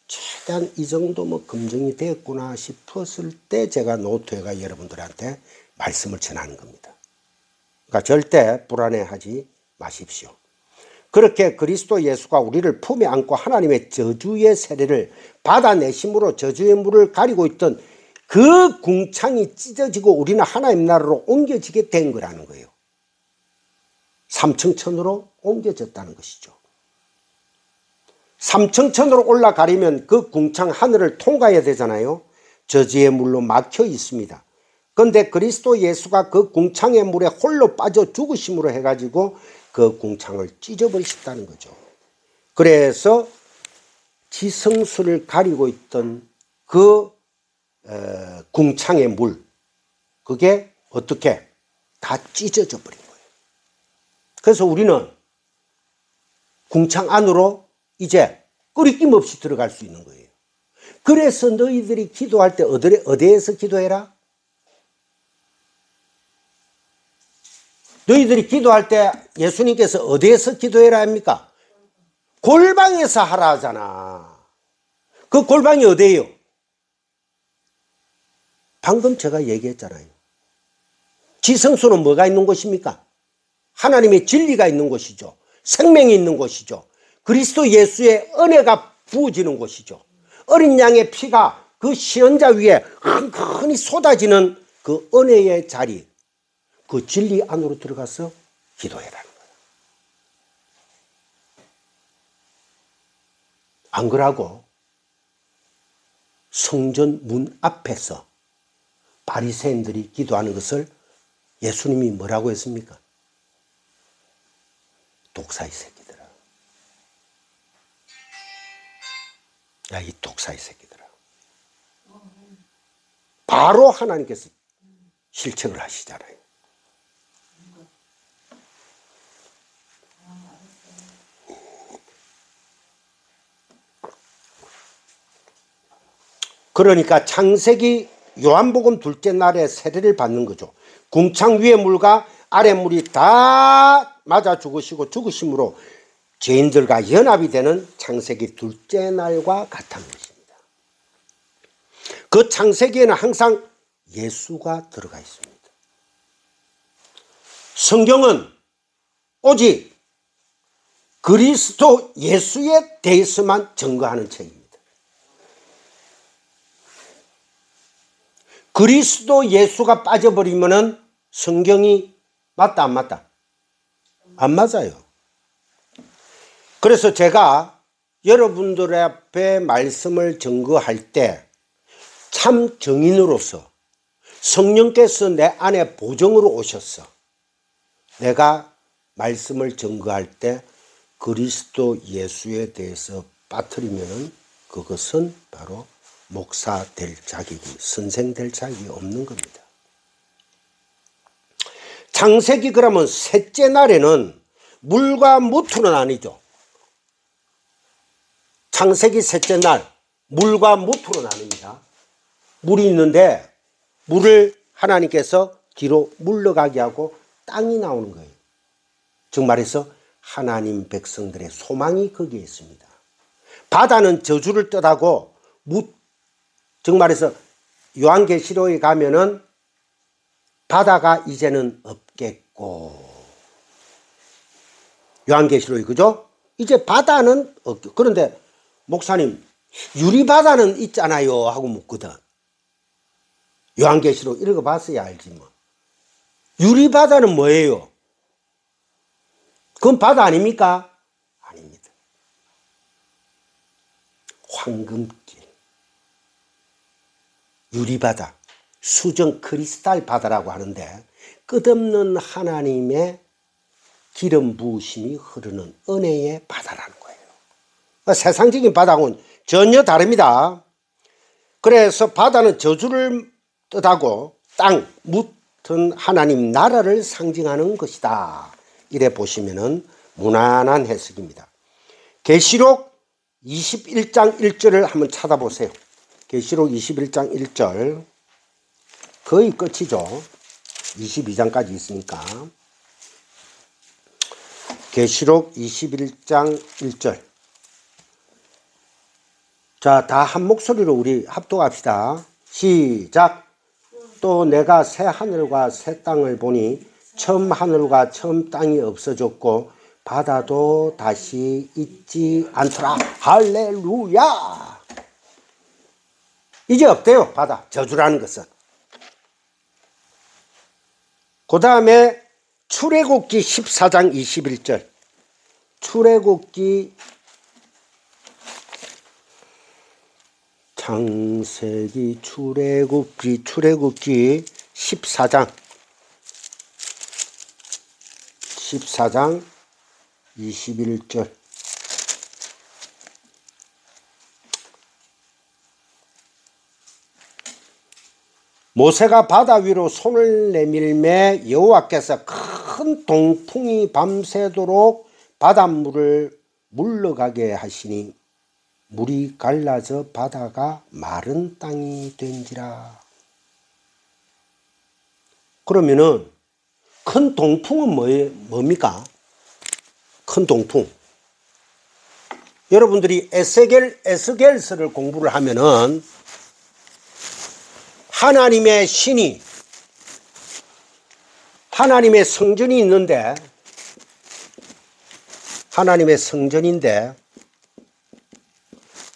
최대한 이 정도 뭐 검증이 됐구나 싶었을 때 제가 노트에가 여러분들한테 말씀을 전하는 겁니다. 그러니까 절대 불안해하지 마십시오. 그렇게 그리스도 예수가 우리를 품에 안고 하나님의 저주의 세례를 받아내심으로 저주의 물을 가리고 있던 그 궁창이 찢어지고 우리는 하나님 나라로 옮겨지게 된 거라는 거예요. 삼층천으로 옮겨졌다는 것이죠. 삼층천으로 올라가려면 그 궁창 하늘을 통과해야 되잖아요. 저주의 물로 막혀 있습니다. 그런데 그리스도 예수가 그 궁창의 물에 홀로 빠져 죽으심으로 해가지고 그 궁창을 찢어버리셨다는 거죠. 그래서 지성수를 가리고 있던 그 궁창의 물, 그게 어떻게 다 찢어져 버린 거예요. 그래서 우리는 궁창 안으로 이제 끄리낌 없이 들어갈 수 있는 거예요. 그래서 너희들이 기도할 때 어디에서 기도해라? 너희들이 기도할 때 예수님께서 어디에서 기도해라 합니까? 골방에서 하라 하잖아. 그 골방이 어디예요? 방금 제가 얘기했잖아요. 지성소는 뭐가 있는 곳입니까? 하나님의 진리가 있는 곳이죠. 생명이 있는 곳이죠. 그리스도 예수의 은혜가 부어지는 곳이죠. 어린 양의 피가 그 시언자 위에 흔히 쏟아지는 그 은혜의 자리, 그 진리 안으로 들어가서 기도해라는 거예요. 안 그러고 성전 문 앞에서 바리새인들이 기도하는 것을 예수님이 뭐라고 했습니까? 독사의 새끼들아. 야, 이 독사의 새끼들아. 바로 하나님께서 실책을 하시잖아요. 그러니까 창세기 요한복음 둘째 날에 세례를 받는 거죠. 궁창 위의 물과 아래 물이 다 맞아 죽으시고 죽으심으로 죄인들과 연합이 되는 창세기 둘째 날과 같다는 것입니다. 그 창세기에는 항상 예수가 들어가 있습니다. 성경은 오직 그리스도 예수에 대해서만 증거하는 책입니다. 그리스도 예수가 빠져버리면은 성경이 맞다 안 맞다? 안 맞아요. 그래서 제가 여러분들 앞에 말씀을 증거할 때 참 증인으로서 성령께서 내 안에 보정으로 오셔서 내가 말씀을 증거할 때 그리스도 예수에 대해서 빠뜨리면은 그것은 바로 목사 될 자격이, 선생 될 자격이 없는 겁니다. 창세기 그러면 셋째 날에는 물과 무토는 아니죠. 창세기 셋째 날 물과 무토는 아닙니다. 물이 있는데 물을 하나님께서 뒤로 물러가게 하고 땅이 나오는 거예요. 즉 말해서 하나님 백성들의 소망이 거기에 있습니다. 바다는 저주를 뜻하고 즉 말해서 요한계시록에 가면은 바다가 이제는 없겠고, 요한계시록이 그죠? 이제 바다는 없겠고. 그런데 목사님 유리바다는 있잖아요 하고 묻거든. 요한계시록 읽어봤어야 알지 뭐. 유리바다는 뭐예요? 그건 바다 아닙니까? 아닙니다. 황금길, 유리바다, 수정 크리스탈 바다라고 하는데 끝없는 하나님의 기름 부으심이 흐르는 은혜의 바다라는 거예요. 세상적인 바다하고는 전혀 다릅니다. 그래서 바다는 저주를 뜻하고 땅, 묻은 하나님 나라를 상징하는 것이다. 이래 보시면은 무난한 해석입니다. 계시록 21장 1절을 한번 찾아보세요. 계시록 21장 1절 거의 끝이죠. 22장까지 있으니까. 계시록 21장 1절. 자, 다 한 목소리로 우리 합독합시다. 시작. 또 내가 새 하늘과 새 땅을 보니 처음 하늘과 처음 땅이 없어졌고 바다도 다시 있지 않더라. 할렐루야. 이제 없대요. 바다. 저주라는 것은. 그 다음에 출애굽기 14장 21절. 출애굽기 창세기 출애굽기 14장 21절. 모세가 바다 위로 손을 내밀매 여호와께서 큰 동풍이 밤새도록 바닷물을 물러가게 하시니 물이 갈라져 바다가 마른 땅이 된지라. 그러면은 큰 동풍은 뭡니까? 큰 동풍. 여러분들이 에스겔서를 공부를 하면은 하나님의 신이 하나님의 성전이 있는데 하나님의 성전인데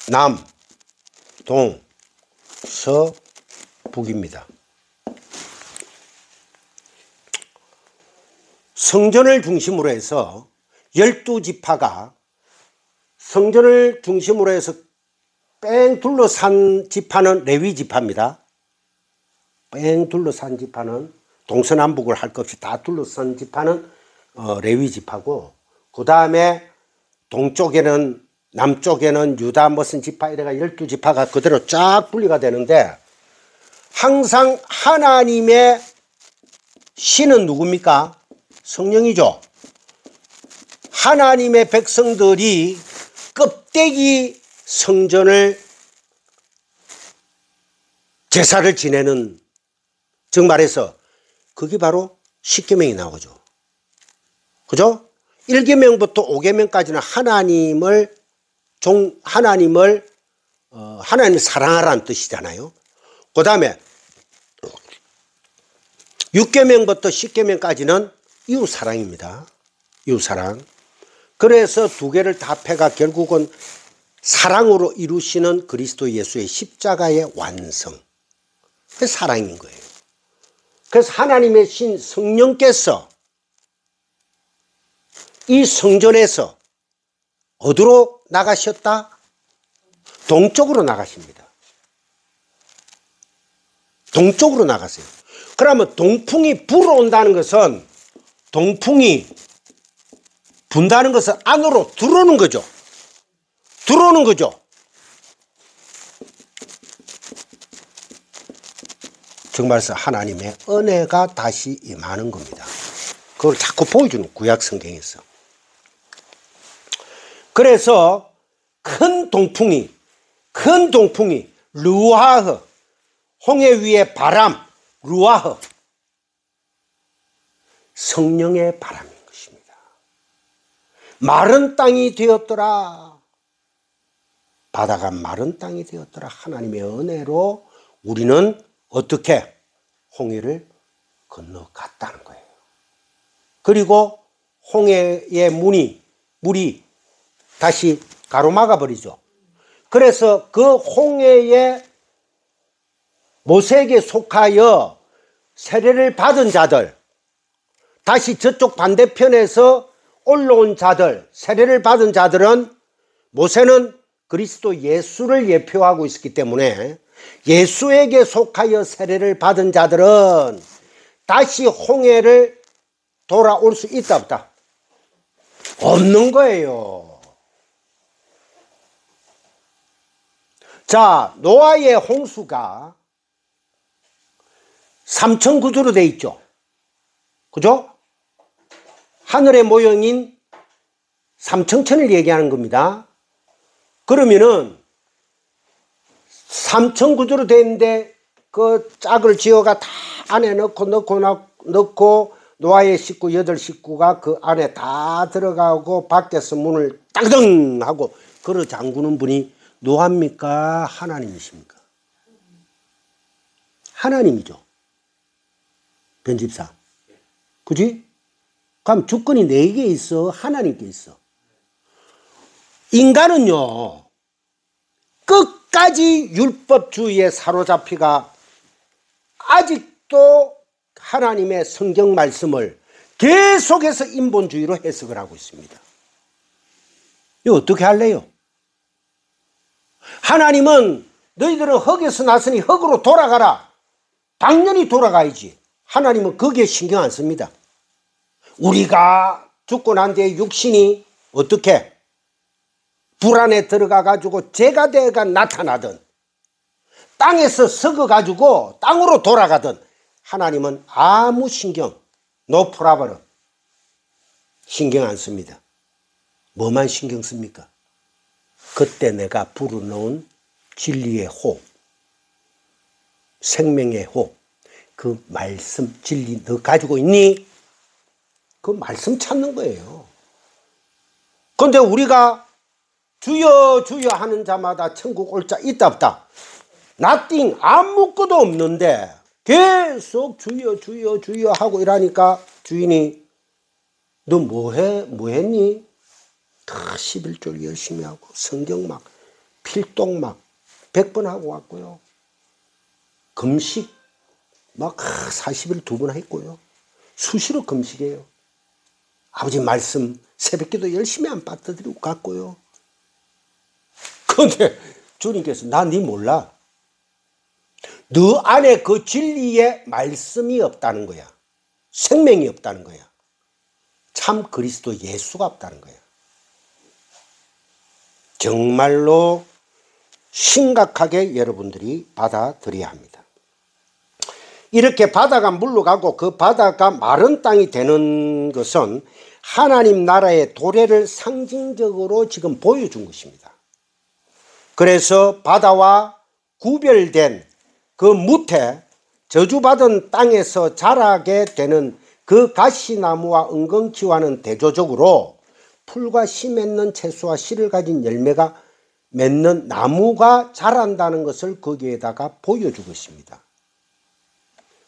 남, 동, 서, 북입니다. 성전을 중심으로 해서 12지파가 성전을 중심으로 해서 뺑 둘러싼 지파는 레위 지파입니다. 뺑 둘러싼 지파는 동서남북을 할 것 없이 다 둘러싼 지파는 레위 지파고, 그 다음에 동쪽에는 남쪽에는 유다 무슨 지파 이래가 12지파가 그대로 쫙 분리가 되는데, 항상 하나님의 신은 누굽니까? 성령이죠. 하나님의 백성들이 껍데기 성전을 제사를 지내는, 즉 말해서 그게 바로 10계명이 나오죠. 그죠? 1계명부터 5계명까지는 하나님을 사랑하라는 뜻이잖아요. 그 다음에 6계명부터 10계명까지는 이웃사랑입니다. 이웃사랑. 그래서 두 개를 다 합해가 결국은 사랑으로 이루시는 그리스도 예수의 십자가의 완성. 그게 사랑인 거예요. 그래서 하나님의 신 성령께서 이 성전에서 어디로 나가셨다? 동쪽으로 나가십니다. 동쪽으로 나가세요. 그러면 동풍이 불어온다는 것은, 동풍이 분다는 것은 안으로 들어오는 거죠. 들어오는 거죠. 정말서 하나님의 은혜가 다시 임하는 겁니다. 그걸 자꾸 보여주는 구약 성경에서. 그래서 큰 동풍이 루아흐, 홍해 위의 바람, 루아흐, 성령의 바람인 것입니다. 마른 땅이 되었더라. 바다가 마른 땅이 되었더라. 하나님의 은혜로 우리는 어떻게 홍해를 건너갔다는 거예요. 그리고 홍해의 물이 다시 가로막아 버리죠. 그래서 그 홍해에 모세에게 속하여 세례를 받은 자들, 다시 저쪽 반대편에서 올라온 자들, 세례를 받은 자들은, 모세는 그리스도 예수를 예표하고 있었기 때문에 예수에게 속하여 세례를 받은 자들은 다시 홍해를 돌아올 수 있다 없다? 없는 거예요. 자, 노아의 홍수가 삼천구조로 돼 있죠. 그죠? 하늘의 모형인 삼청천을 얘기하는 겁니다. 그러면은 삼천구조로 돼 있는데 그 짝을 지어가 다 안에 넣고 노아의 식구 8식구가 그 안에 다 들어가고 밖에서 문을 땅등 하고 걸어 잠그는 분이 노아입니까? 하나님이십니까? 하나님이죠. 변집사. 그지? 그럼 주권이 4개 있어? 하나님께 있어? 인간은요, 끝까지 율법주의에 사로잡히가 아직도 하나님의 성경 말씀을 계속해서 인본주의로 해석을 하고 있습니다. 이거 어떻게 할래요? 하나님은 너희들은 흙에서 났으니 흙으로 돌아가라. 당연히 돌아가야지. 하나님은 거기에 신경 안 씁니다. 우리가 죽고 난 뒤에 육신이 어떻게 불 안에 들어가 가지고 죄가 되어가 나타나든 땅에서 썩어 가지고 땅으로 돌아가든 하나님은 아무 신경, 노 프라브럼 신경 안 씁니다. 뭐만 신경 씁니까? 그때 내가 불어넣은 진리의 호, 생명의 호, 그 말씀 진리 너 가지고 있니? 그 말씀 찾는 거예요. 그런데 우리가 주여 주여 하는 자마다 천국 올 자 있다 없다? nothing, 아무것도 없는데 계속 주여 주여 주여 하고 이러니까 주인이 너 뭐해? 뭐했니? 다 11절 열심히 하고 성경 막 필독 막 100번 하고 왔고요. 금식 막 40일 2번 했고요. 수시로 금식해요. 아버지 말씀 새벽기도 열심히 안 빠뜨리고 갔고요. 그런데 주님께서 나 네 몰라. 너 안에 그 진리의 말씀이 없다는 거야. 생명이 없다는 거야. 참 그리스도 예수가 없다는 거야. 정말로 심각하게 여러분들이 받아들여야 합니다. 이렇게 바다가 물러가고 그 바다가 마른 땅이 되는 것은 하나님 나라의 도래를 상징적으로 지금 보여준 것입니다. 그래서 바다와 구별된 그 무태, 저주받은 땅에서 자라게 되는 그 가시나무와 은근키와는 대조적으로 풀과 씨 맺는 채소와 씨를 가진 열매가 맺는 나무가 자란다는 것을 거기에다가 보여주고 있습니다.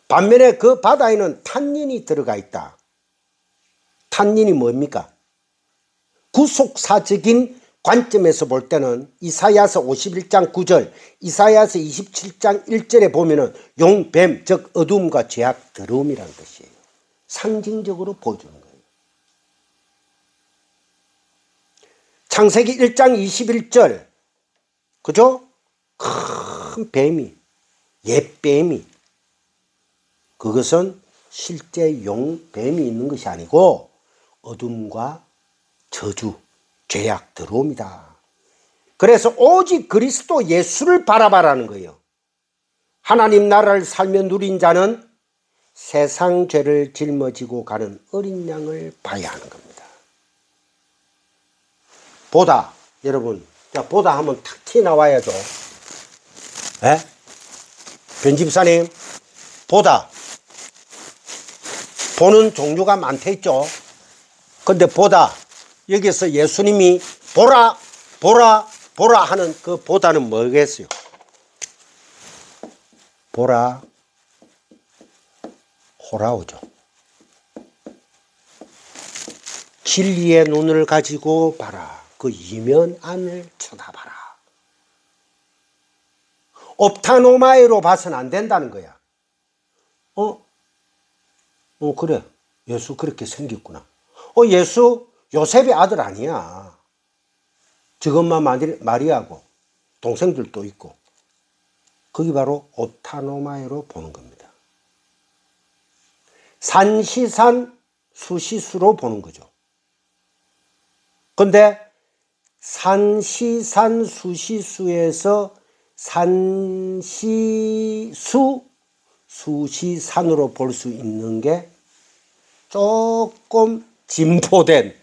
반면에 그 바다에는 탄닌이 들어가 있다. 탄닌이 뭡니까? 구속사적인 관점에서 볼 때는 이사야서 51장 9절, 이사야서 27장 1절에 보면은 용, 뱀, 즉 어둠과 죄악, 더러움이라는 뜻이에요. 상징적으로 보여주는 거예요. 창세기 1장 21절, 그죠? 큰 뱀이, 옛뱀이, 그것은 실제 용, 뱀이 있는 것이 아니고 어둠과 저주, 죄악, 더러움이다. 그래서 오직 그리스도 예수를 바라봐라는 거예요. 하나님 나라를 살며 누린 자는 세상 죄를 짊어지고 가는 어린 양을 봐야 하는 겁니다. 보다, 여러분, 자, 보다 하면 탁 튀어나와야죠. 에? 변집사님, 보다. 보는 종류가 많다 했죠. 근데 보다, 여기서 예수님이 보라, 보라, 보라 하는 그 보다는 뭐겠어요? 보라, 호라오죠. 진리의 눈을 가지고 봐라. 그 이면 안을 쳐다봐라. 옵타노마이로 봐서는 안 된다는 거야. 그래. 예수 그렇게 생겼구나. 예수 요셉의 아들 아니야. 저것만 마리아고 동생들도 있고. 그게 바로 옵타노마이로 보는 겁니다. 산시산 수시수로 보는 거죠. 근데 산시산 수시수에서 산시수, 수시산으로 볼 수 있는 게 조금 진보된,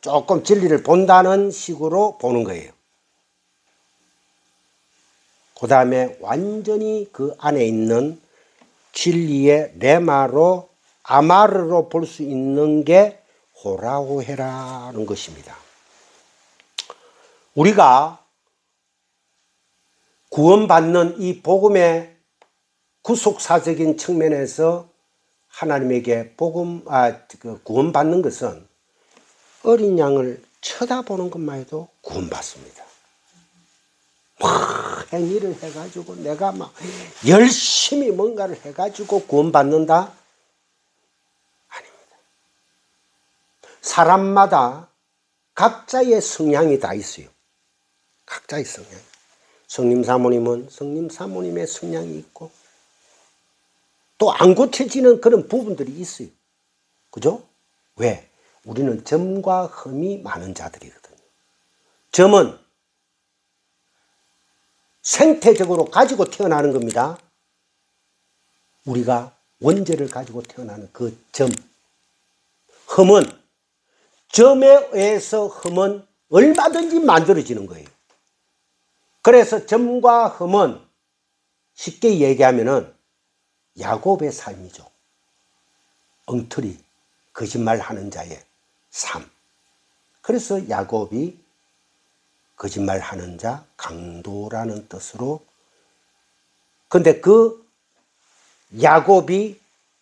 조금 진리를 본다는 식으로 보는 거예요. 그 다음에 완전히 그 안에 있는 진리의 레마로, 아마르로 볼 수 있는 게 호라호헤라는 것입니다. 우리가 구원받는 이 복음의 구속사적인 측면에서 하나님에게 구원받는 것은 어린 양을 쳐다보는 것만 해도 구원받습니다. 막 행위를 해가지고 내가 막 열심히 뭔가를 해가지고 구원받는다? 아닙니다. 사람마다 각자의 성향이 다 있어요. 각자의 성향. 성님 사모님은 성님 사모님의 성향이 있고 또 안 고쳐지는 그런 부분들이 있어요. 그죠? 왜? 우리는 점과 흠이 많은 자들이거든요. 점은 생태적으로 가지고 태어나는 겁니다. 우리가 원죄를 가지고 태어나는 그 점. 흠은 점에 의해서 흠은 얼마든지 만들어지는 거예요. 그래서 점과 흠은 쉽게 얘기하면은 야곱의 삶이죠. 엉터리, 거짓말하는 자의 삶. 그래서 야곱이 거짓말하는 자, 강도라는 뜻으로. 근데 그 야곱이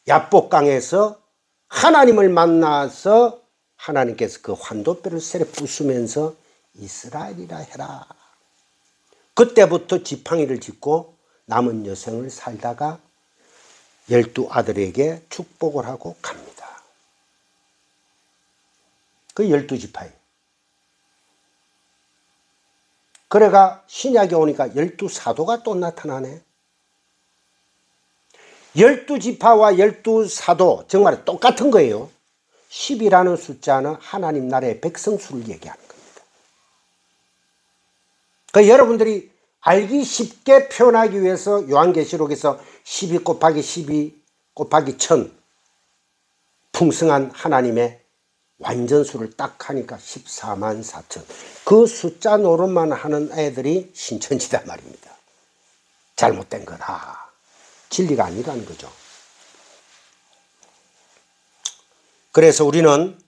야복강에서 하나님을 만나서 하나님께서 그 환도뼈를 세례 부수면서 이스라엘이라 해라. 그때부터 지팡이를 짚고 남은 여생을 살다가 12아들에게 축복을 하고 갑니다. 그 12지파예요. 그래가 신약에 오니까 12사도가 또 나타나네. 12지파와 12사도 정말 똑같은 거예요. 10이라는 숫자는 하나님 나라의 백성 수를 얘기하는 겁니다. 그 여러분들이 알기 쉽게 표현하기 위해서 요한계시록에서 12 곱하기 12 곱하기 1000 풍성한 하나님의 완전수를 딱 하니까 14만 4천. 그 숫자 노릇만 하는 애들이 신천지다 말입니다. 잘못된 거다. 진리가 아니라는 거죠. 그래서 우리는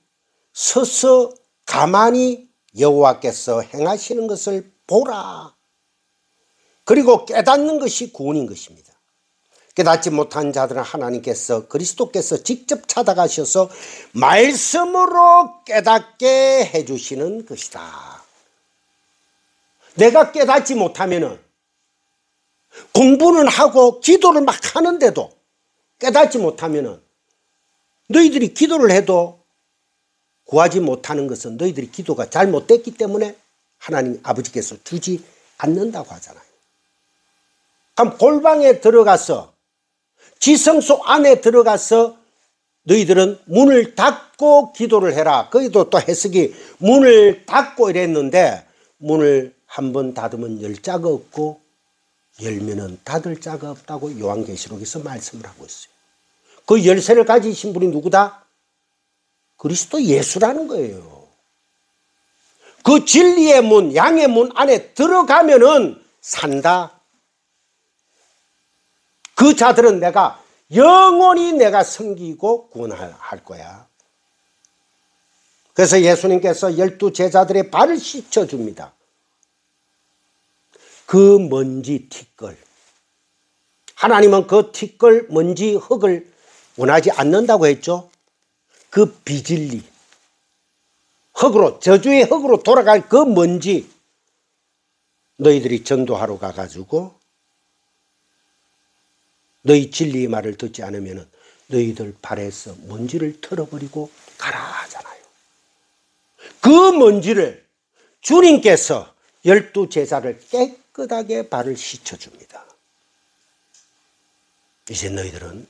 서서 가만히 여호와께서 행하시는 것을 보라. 그리고 깨닫는 것이 구원인 것입니다. 깨닫지 못한 자들은 하나님께서 그리스도께서 직접 찾아가셔서 말씀으로 깨닫게 해주시는 것이다. 내가 깨닫지 못하면은 공부는 하고 기도를 막 하는데도 깨닫지 못하면은 너희들이 기도를 해도 구하지 못하는 것은 너희들이 기도가 잘못됐기 때문에 하나님 아버지께서 주지 않는다고 하잖아요. 그럼 골방에 들어가서 지성소 안에 들어가서 너희들은 문을 닫고 기도를 해라. 거기도 또 해석이 문을 닫고 이랬는데 문을 한번 닫으면 열 자가 없고 열면은 닫을 자가 없다고 요한계시록에서 말씀을 하고 있어요. 그 열쇠를 가지신 분이 누구다? 그리스도 예수라는 거예요. 그 진리의 문, 양의 문 안에 들어가면은 산다. 그 자들은 내가 영원히 내가 섬기고 구원할 거야. 그래서 예수님께서 12제자들의 발을 씻어줍니다. 그 먼지 티끌. 하나님은 그 티끌, 먼지, 흙을 원하지 않는다고 했죠. 그 비진리. 흙으로, 저주의 흙으로 돌아갈 그 먼지. 너희들이 전도하러 가가지고 너희 진리의 말을 듣지 않으면 너희들 발에서 먼지를 털어버리고 가라 하잖아요. 그 먼지를 주님께서 12제자를 깨끗하게 발을 씻어줍니다. 이제 너희들은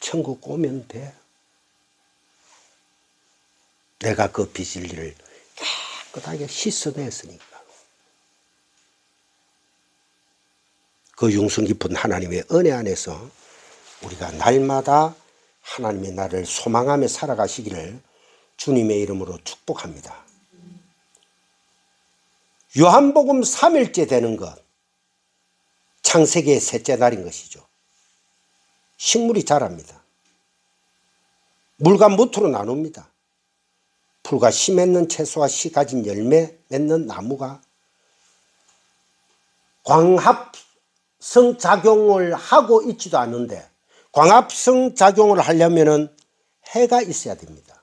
천국 오면 돼. 내가 그 비진리를 깨끗하게 씻어냈으니까. 그 융성 깊은 하나님의 은혜 안에서 우리가 날마다 하나님의 나를 소망하며 살아가시기를 주님의 이름으로 축복합니다. 요한복음 3일째 되는 것, 창세기의 셋째 날인 것이죠. 식물이 자랍니다. 물과 무토로 나눕니다. 풀과 씨 맺는 채소와 씨 가진 열매 맺는 나무가 광합성 작용을 하고 있지도 않은데, 광합성 작용을 하려면 해가 있어야 됩니다.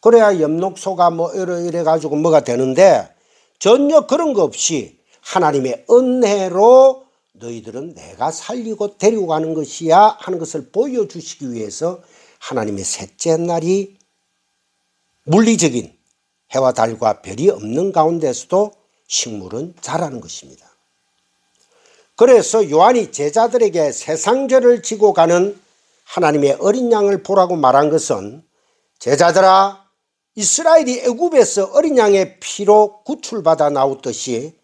그래야 엽록소가 뭐 이래 가지고 뭐가 되는데, 전혀 그런 거 없이 하나님의 은혜로 너희들은 내가 살리고 데리고 가는 것이야 하는 것을 보여주시기 위해서 하나님의 셋째 날이 물리적인 해와 달과 별이 없는 가운데서도 식물은 자라는 것입니다. 그래서 요한이 제자들에게 세상죄를 지고 가는 하나님의 어린 양을 보라고 말한 것은, 제자들아, 이스라엘이 애굽에서 어린 양의 피로 구출받아 나왔듯이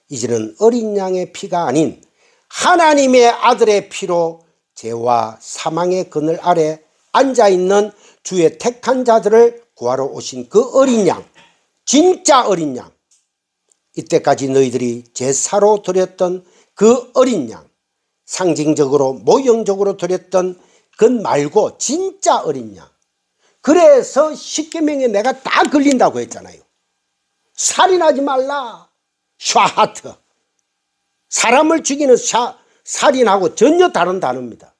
이제는 어린 양의 피가 아닌 하나님의 아들의 피로 죄와 사망의 그늘 아래 앉아있는 주의 택한 자들을 구하러 오신 그 어린 양, 진짜 어린 양, 이때까지 너희들이 제사로 드렸던 그 어린 양, 상징적으로 모형적으로 드렸던 것 말고 진짜 어린 양. 그래서 십계명에 내가 다 걸린다고 했잖아요. 살인하지 말라, 샤하트. 사람을 죽이는 살인하고 전혀 다른 단어입니다.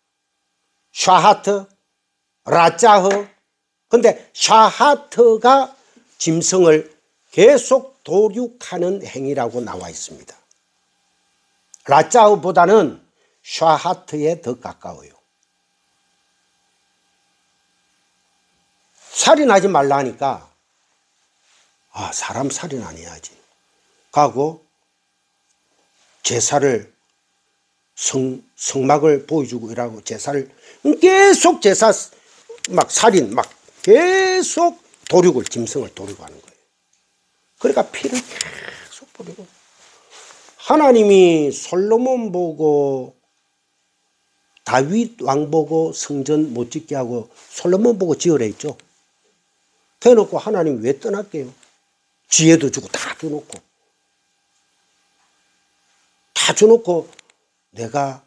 샤하트, 라짜흐. 근데 샤하트가 짐승을 계속 도륙하는 행위라고 나와 있습니다. 라짜흐보다는 샤하트에 더 가까워요. 살인하지 말라 하니까, 아, 사람 살인 안 해야지 가고 제사를 성막을 보여주고 이라고 제사를 계속 제사 막 살인 막 계속 도륙을, 짐승을 도륙하는 거예요. 그러니까 피를 계속 뿌리고, 하나님이 솔로몬 보고 다윗 왕 보고 성전 못 짓게 하고 솔로몬 보고 지으라 했죠. 해놓고 하나님 왜 떠날게요? 지혜도 주고 다 주놓고, 다 주놓고 내가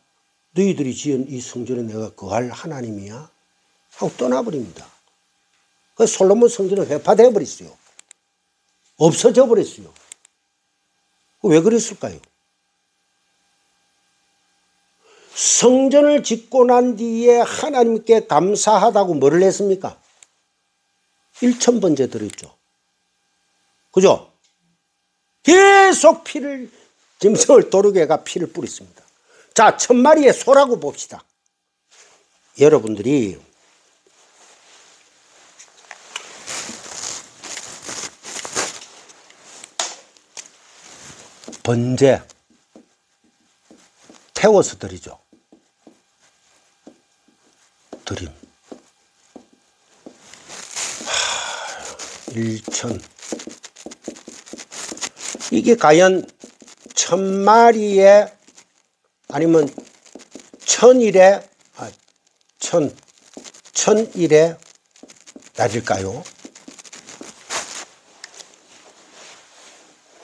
너희들이 지은 이 성전에 내가 거할 하나님이야? 하고 떠나버립니다. 그래서 솔로몬 성전은 회파되어 버렸어요. 없어져 버렸어요. 왜 그랬을까요? 성전을 짓고 난 뒤에 하나님께 감사하다고 뭐를 했습니까? 1000번째 드렸죠. 그죠? 계속 피를, 짐승을 도르게 해가 피를 뿌렸습니다. 자, 1000마리의 소라고 봅시다. 여러분들이 번제 태워서 드리죠. 드림. 1000. 이게 과연 1000마리에 아니면 1000일에 1000일에 날일까요?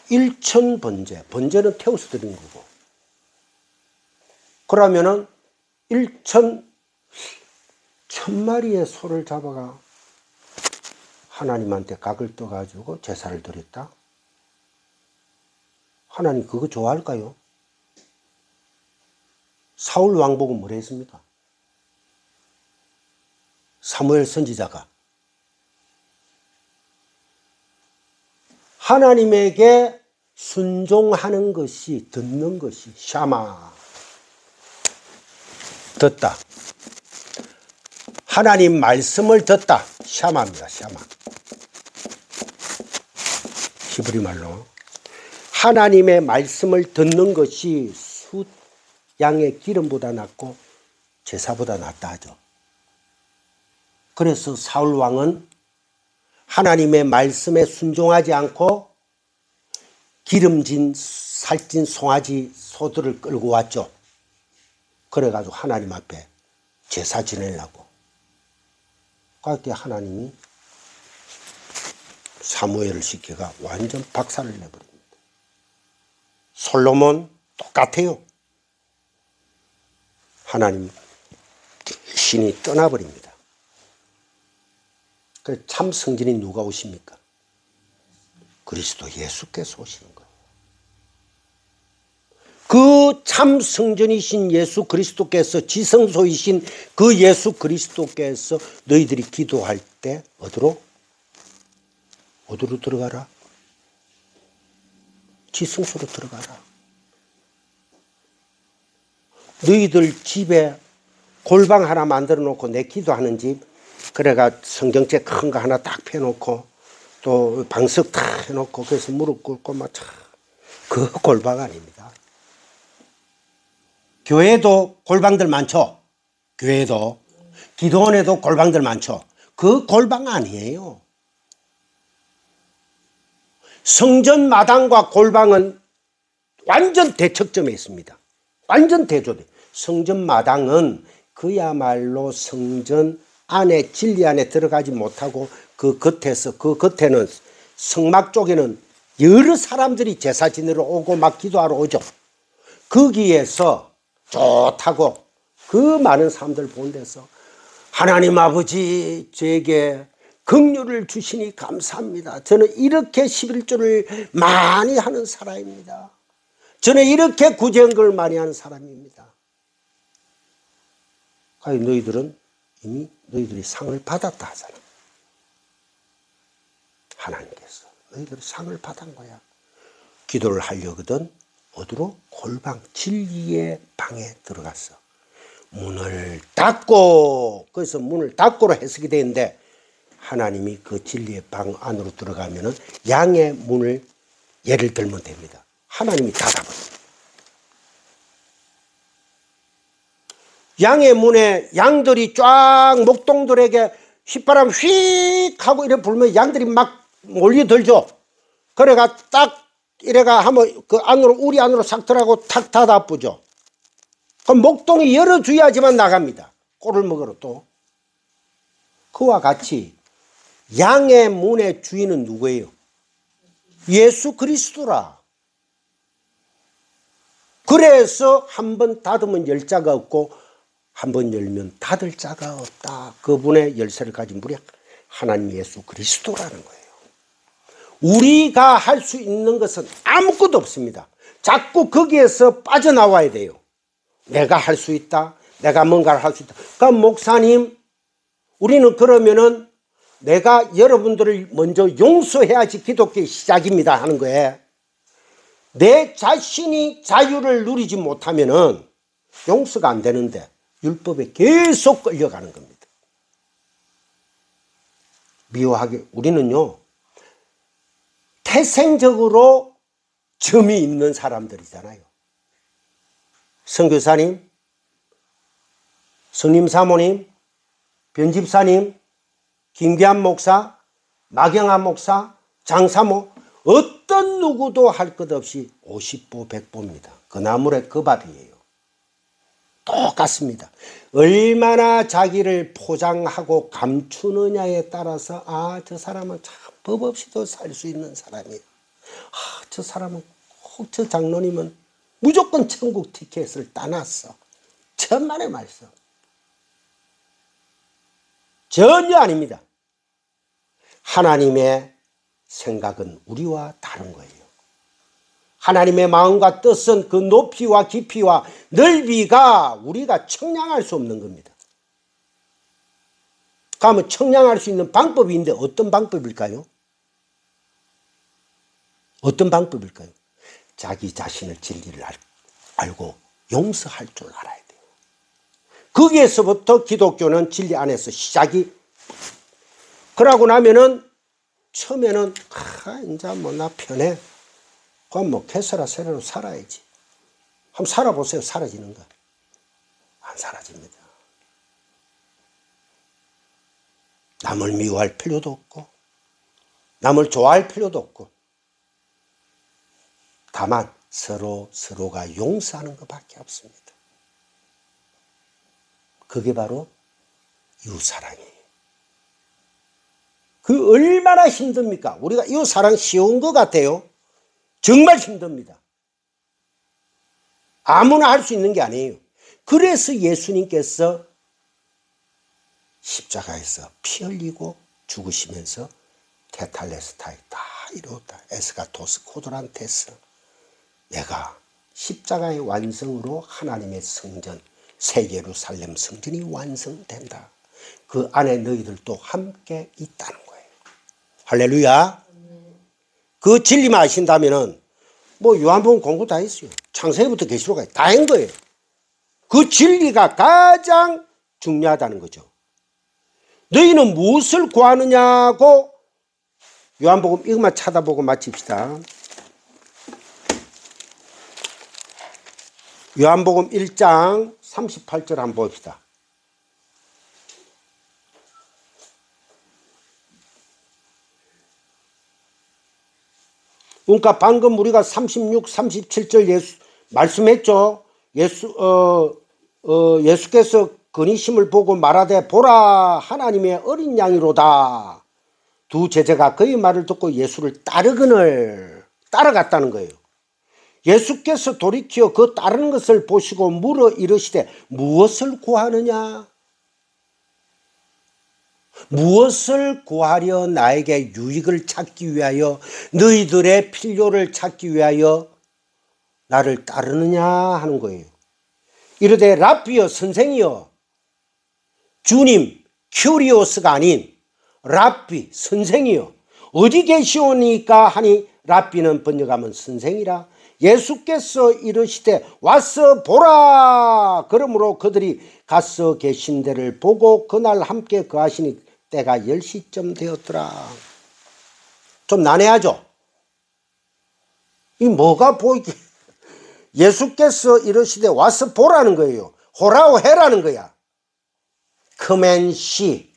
1000번제. 번제는 태워서 드리는 거고. 그러면은 1000마리의 소를 잡아가 하나님한테 각을 떠가지고 제사를 드렸다? 하나님 그거 좋아할까요? 사울 왕 보고 뭐라 했습니까? 사무엘 선지자가 하나님에게 순종하는 것이, 듣는 것이 샤마, 듣다. 하나님 말씀을 듣다. 샤마입니다. 샤마. 히브리 말로 하나님의 말씀을 듣는 것이 숫 양의 기름보다 낫고 제사보다 낫다 하죠. 그래서 사울 왕은 하나님의 말씀에 순종하지 않고 기름진 살찐 송아지 소들을 끌고 왔죠. 그래가지고 하나님 앞에 제사 지내려고. 그때 하나님이 사무엘을 시켜가 완전 박살을 내버립니다. 솔로몬 똑같아요. 하나님 신이 떠나버립니다. 참 성전이 누가 오십니까? 그리스도 예수께서 오시는 거예요. 그 참 성전이신 예수 그리스도께서, 지성소이신 그 예수 그리스도께서 너희들이 기도할 때 어디로 들어가라? 지성소로 들어가라. 너희들 집에 골방 하나 만들어 놓고 내 기도하는 집, 그래가 성경책 큰 거 하나 딱 펴놓고 또 방석 탁 해놓고 그래서 무릎 꿇고 막 그 골방 아닙니다. 교회도 골방들 많죠. 교회도 기도원에도 골방들 많죠. 그 골방 아니에요. 성전 마당과 골방은 완전 대척점에 있습니다. 완전 대조돼. 성전 마당은 그야말로 성전 안에, 진리 안에 들어가지 못하고 그 겉에는 성막 쪽에는 여러 사람들이 제사 지내러 오고 막 기도하러 오죠. 거기에서 좋다고 그 많은 사람들 본 데서 하나님 아버지 저에게 긍휼을 주시니 감사합니다. 저는 이렇게 11조를 많이 하는 사람입니다. 저는 이렇게 구제연금을 많이 하는 사람입니다. 아니, 너희들은 이미 너희들이 상을 받았다 하잖아. 하나님께서 너희들이 상을 받은 거야. 기도를 하려거든 어디로? 골방, 진리의 방에 들어갔어. 문을 닫고, 그래서 문을 닫고로 해석이 되는데 하나님이 그 진리의 방 안으로 들어가면은 양의 문을 예를 들면 됩니다. 하나님이 닫아버립니다. 양의 문에 양들이 쫙 목동들에게 휘바람 휙 하고 이래 불면 양들이 막 몰려들죠. 그래가 딱 이래가 하면 그 안으로, 우리 안으로 싹 들어가고 탁 닫아부죠. 그럼 목동이 열어줘야지만 나갑니다. 꼴을 먹으러 또. 그와 같이 양의 문의 주인은 누구예요? 예수 그리스도라. 그래서 한 번 닫으면 열 자가 없고 한 번 열면 닫을 자가 없다. 그분의 열쇠를 가진 분이 하나님 예수 그리스도라는 거예요. 우리가 할 수 있는 것은 아무것도 없습니다. 자꾸 거기에서 빠져나와야 돼요. 내가 할 수 있다. 내가 뭔가를 할 수 있다. 그럼 목사님, 우리는 그러면은 내가 여러분들을 먼저 용서해야지 기독교의 시작입니다 하는 거예요. 내 자신이 자유를 누리지 못하면은 용서가 안 되는데 율법에 계속 끌려가는 겁니다. 미워하게 우리는요, 태생적으로 점이 있는 사람들이잖아요. 선교사님, 성림 사모님, 변집사님, 김기한 목사, 마경한 목사, 장사모, 어떤 누구도 할 것 없이 50보 100보입니다. 그 나물에 그 밥이에요. 똑같습니다. 얼마나 자기를 포장하고 감추느냐에 따라서 저 사람은 참 법 없이도 살 수 있는 사람이에요. 저 사람은 꼭 저 장로님은 무조건 천국 티켓을 따놨어. 천만의 말씀. 전혀 아닙니다. 하나님의 생각은 우리와 다른 거예요. 하나님의 마음과 뜻은 그 높이와 깊이와 넓이가 우리가 청량할 수 없는 겁니다. 그러면 청량할 수 있는 방법이 있는데 어떤 방법일까요? 어떤 방법일까요? 자기 자신을 진리를 알고 용서할 줄 알아야 돼요. 거기에서부터 기독교는 진리 안에서 시작이. 그러고 나면은 처음에는 이제 뭐 나 편해. 그럼 뭐 개서라 세례로 살아야지. 한번 살아보세요. 사라지는 거. 안 사라집니다. 남을 미워할 필요도 없고 남을 좋아할 필요도 없고 다만 서로가 용서하는 것밖에 없습니다. 그게 바로 이웃사랑이에요. 그 얼마나 힘듭니까? 우리가 이웃사랑 쉬운 것 같아요. 정말 힘듭니다. 아무나 할 수 있는 게 아니에요. 그래서 예수님께서 십자가에서 피 흘리고 죽으시면서 테탈레스타이 다 이루었다. 에스가토스 코도란테스. 내가 십자가의 완성으로 하나님의 성전, 새 예루살렘 성전이 완성된다. 그 안에 너희들도 함께 있다는 거예요. 할렐루야. 그 진리만 아신다면은 뭐 요한복음 공부 다 했어요. 창세기부터 계시록까지 다 한 거예요. 그 진리가 가장 중요하다는 거죠. 너희는 무엇을 구하느냐고 요한복음 이것만 찾아보고 마칩시다. 요한복음 1장 38절 한번 봅시다. 그러니까 방금 우리가 36, 37절 예수 말씀했죠. 예수께서 근이심을 보고 말하되 보라 하나님의 어린 양이로다. 두 제자가 그의 말을 듣고 예수를 따르거늘 따라갔다는 거예요. 예수께서 돌이켜 그 따르는 것을 보시고 물어 이르시되 무엇을 구하느냐? 무엇을 구하려 나에게 유익을 찾기 위하여 너희들의 필요를 찾기 위하여 나를 따르느냐 하는 거예요. 이르되 랍비여 선생이여 주님 큐리오스가 아닌 랍비 선생이여 어디 계시오니까 하니 랍비는 번역하면 선생이라. 예수께서 이르시되 와서 보라. 그러므로 그들이 가서 계신 데를 보고 그날 함께 거하시니 때가 10시쯤 되었더라. 좀 난해하죠? 이 뭐가 보이게 예수께서 이르시되 와서 보라는 거예요. 호라오 해라는 거야. Come and see.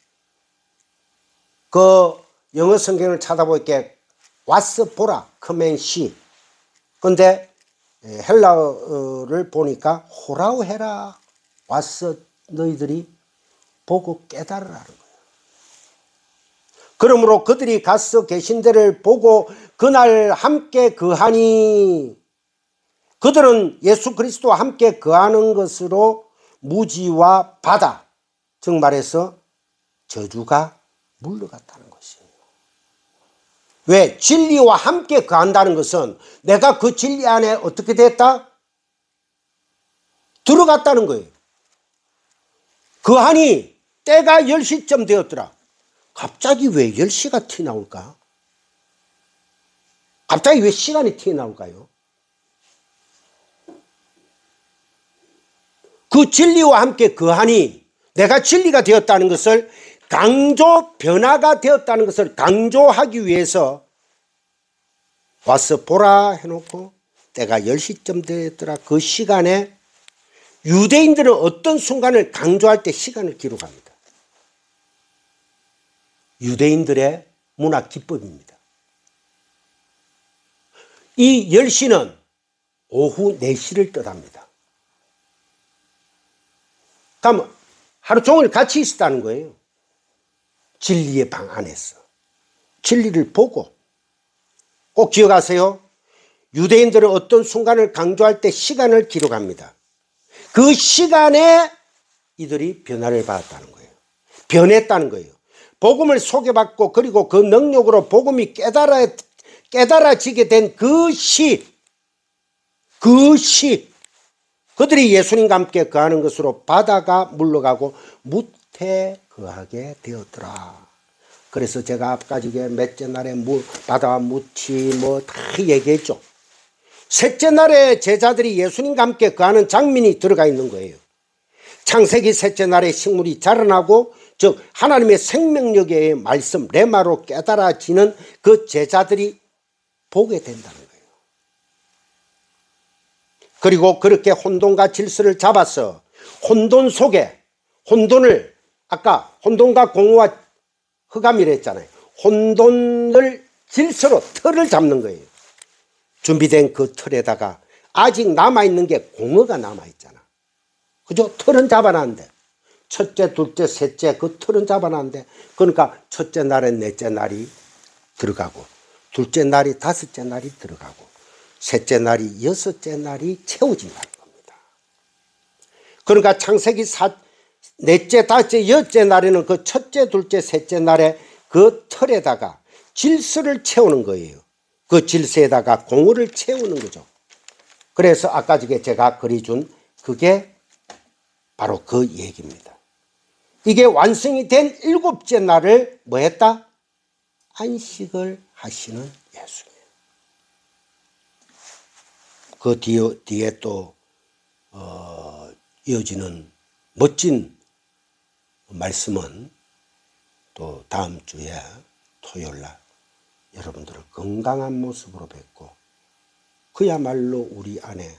그 영어 성경을 찾아보니까 와서 보라. Come and see. 근데 헬라어를 보니까 호라오 해라. 와서 너희들이 보고 깨달으라는 거예요. 그러므로 그들이 가서 계신 데를 보고 그날 함께 거하니 그들은 예수 그리스도와 함께 거하는 것으로 무지와 바다, 즉 말해서 저주가 물러갔다는 것이에요. 왜? 진리와 함께 거한다는 것은 내가 그 진리 안에 어떻게 됐다? 들어갔다는 거예요. 거하니 때가 10시쯤 되었더라. 갑자기 왜 10시가 튀어나올까? 갑자기 왜 시간이 튀어나올까요? 그 진리와 함께 거하니 내가 진리가 되었다는 것을 변화가 되었다는 것을 강조하기 위해서 와서 보라 해놓고 때가 10시쯤 되었더라. 그 시간에 유대인들은 어떤 순간을 강조할 때 시간을 기록합니다. 유대인들의 문화 기법입니다. 이 10시는 오후 4시를 뜻합니다. 그러면 하루 종일 같이 있었다는 거예요. 진리의 방 안에서. 진리를 보고. 꼭 기억하세요. 유대인들은 어떤 순간을 강조할 때 시간을 기록합니다. 그 시간에 이들이 변화를 받았다는 거예요. 변했다는 거예요. 복음을 소개받고 그리고 그 능력으로 복음이 깨달아지게 된 그 시, 그들이 예수님과 함께 거하는 것으로 바다가 물러가고 무태 거하게 되었더라. 그래서 제가 아까 몇째 날에 바다와 무치 다 얘기했죠. 셋째 날에 제자들이 예수님과 함께 거하는 장면이 들어가 있는 거예요. 창세기 셋째 날에 식물이 자라나고 즉 하나님의 생명력의 말씀 레마로 깨달아지는 그 제자들이 보게 된다는 거예요. 그리고 그렇게 혼돈과 질서를 잡아서 혼돈 속에 혼돈을 아까 혼돈과 공허와 흑암이라 했잖아요. 혼돈을 질서로 틀을 잡는 거예요. 준비된 그 틀에다가 아직 남아있는 게 공허가 남아있잖아. 그죠? 틀은 잡아놨는데 첫째, 둘째, 셋째 그 틀은 잡아놨는데 그러니까 첫째 날엔 넷째 날이 들어가고 둘째 날이 다섯째 날이 들어가고 셋째 날이 여섯째 날이 채워진다는 겁니다. 그러니까 창세기 넷째, 다섯째, 여섯째 날에는 그 첫째, 둘째, 셋째 날에 그 틀에다가 질서를 채우는 거예요. 그 질서에다가 공허를 채우는 거죠. 그래서 아까 제가 그려준 그게 바로 그 얘기입니다. 이게 완성이 된 일곱째 날을 뭐 했다? 안식을 하시는 예수님. 그 뒤에 또 이어지는 멋진 말씀은 또 다음 주에 토요일날 여러분들을 건강한 모습으로 뵙고 그야말로 우리 안에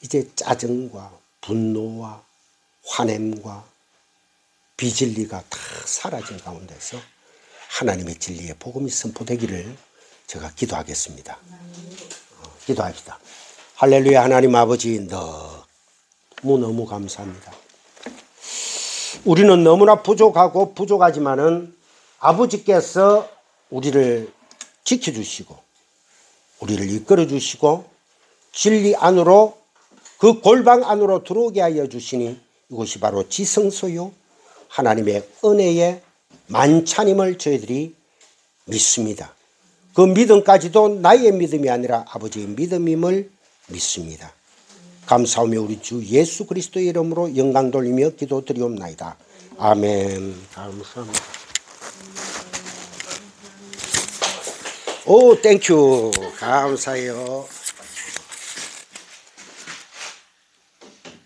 이제 짜증과 분노와 화냄과 비진리가 다 사라진 가운데서 하나님의 진리의 복음이 선포되기를 제가 기도하겠습니다. 기도합시다. 할렐루야. 하나님 아버지 너무 감사합니다. 우리는 너무나 부족하고 부족하지만은 아버지께서 우리를 지켜주시고 우리를 이끌어 주시고 진리 안으로 그 골방 안으로 들어오게 하여 주시니 이것이 바로 지성소요 하나님의 은혜의 만찬임을 저희들이 믿습니다. 그 믿음까지도 나의 믿음이 아니라 아버지의 믿음임을 믿습니다. 감사하며 우리 주 예수 그리스도의 이름으로 영광 돌리며 기도드리옵나이다. 아멘. 감사합니다. 오, 땡큐. 감사해요.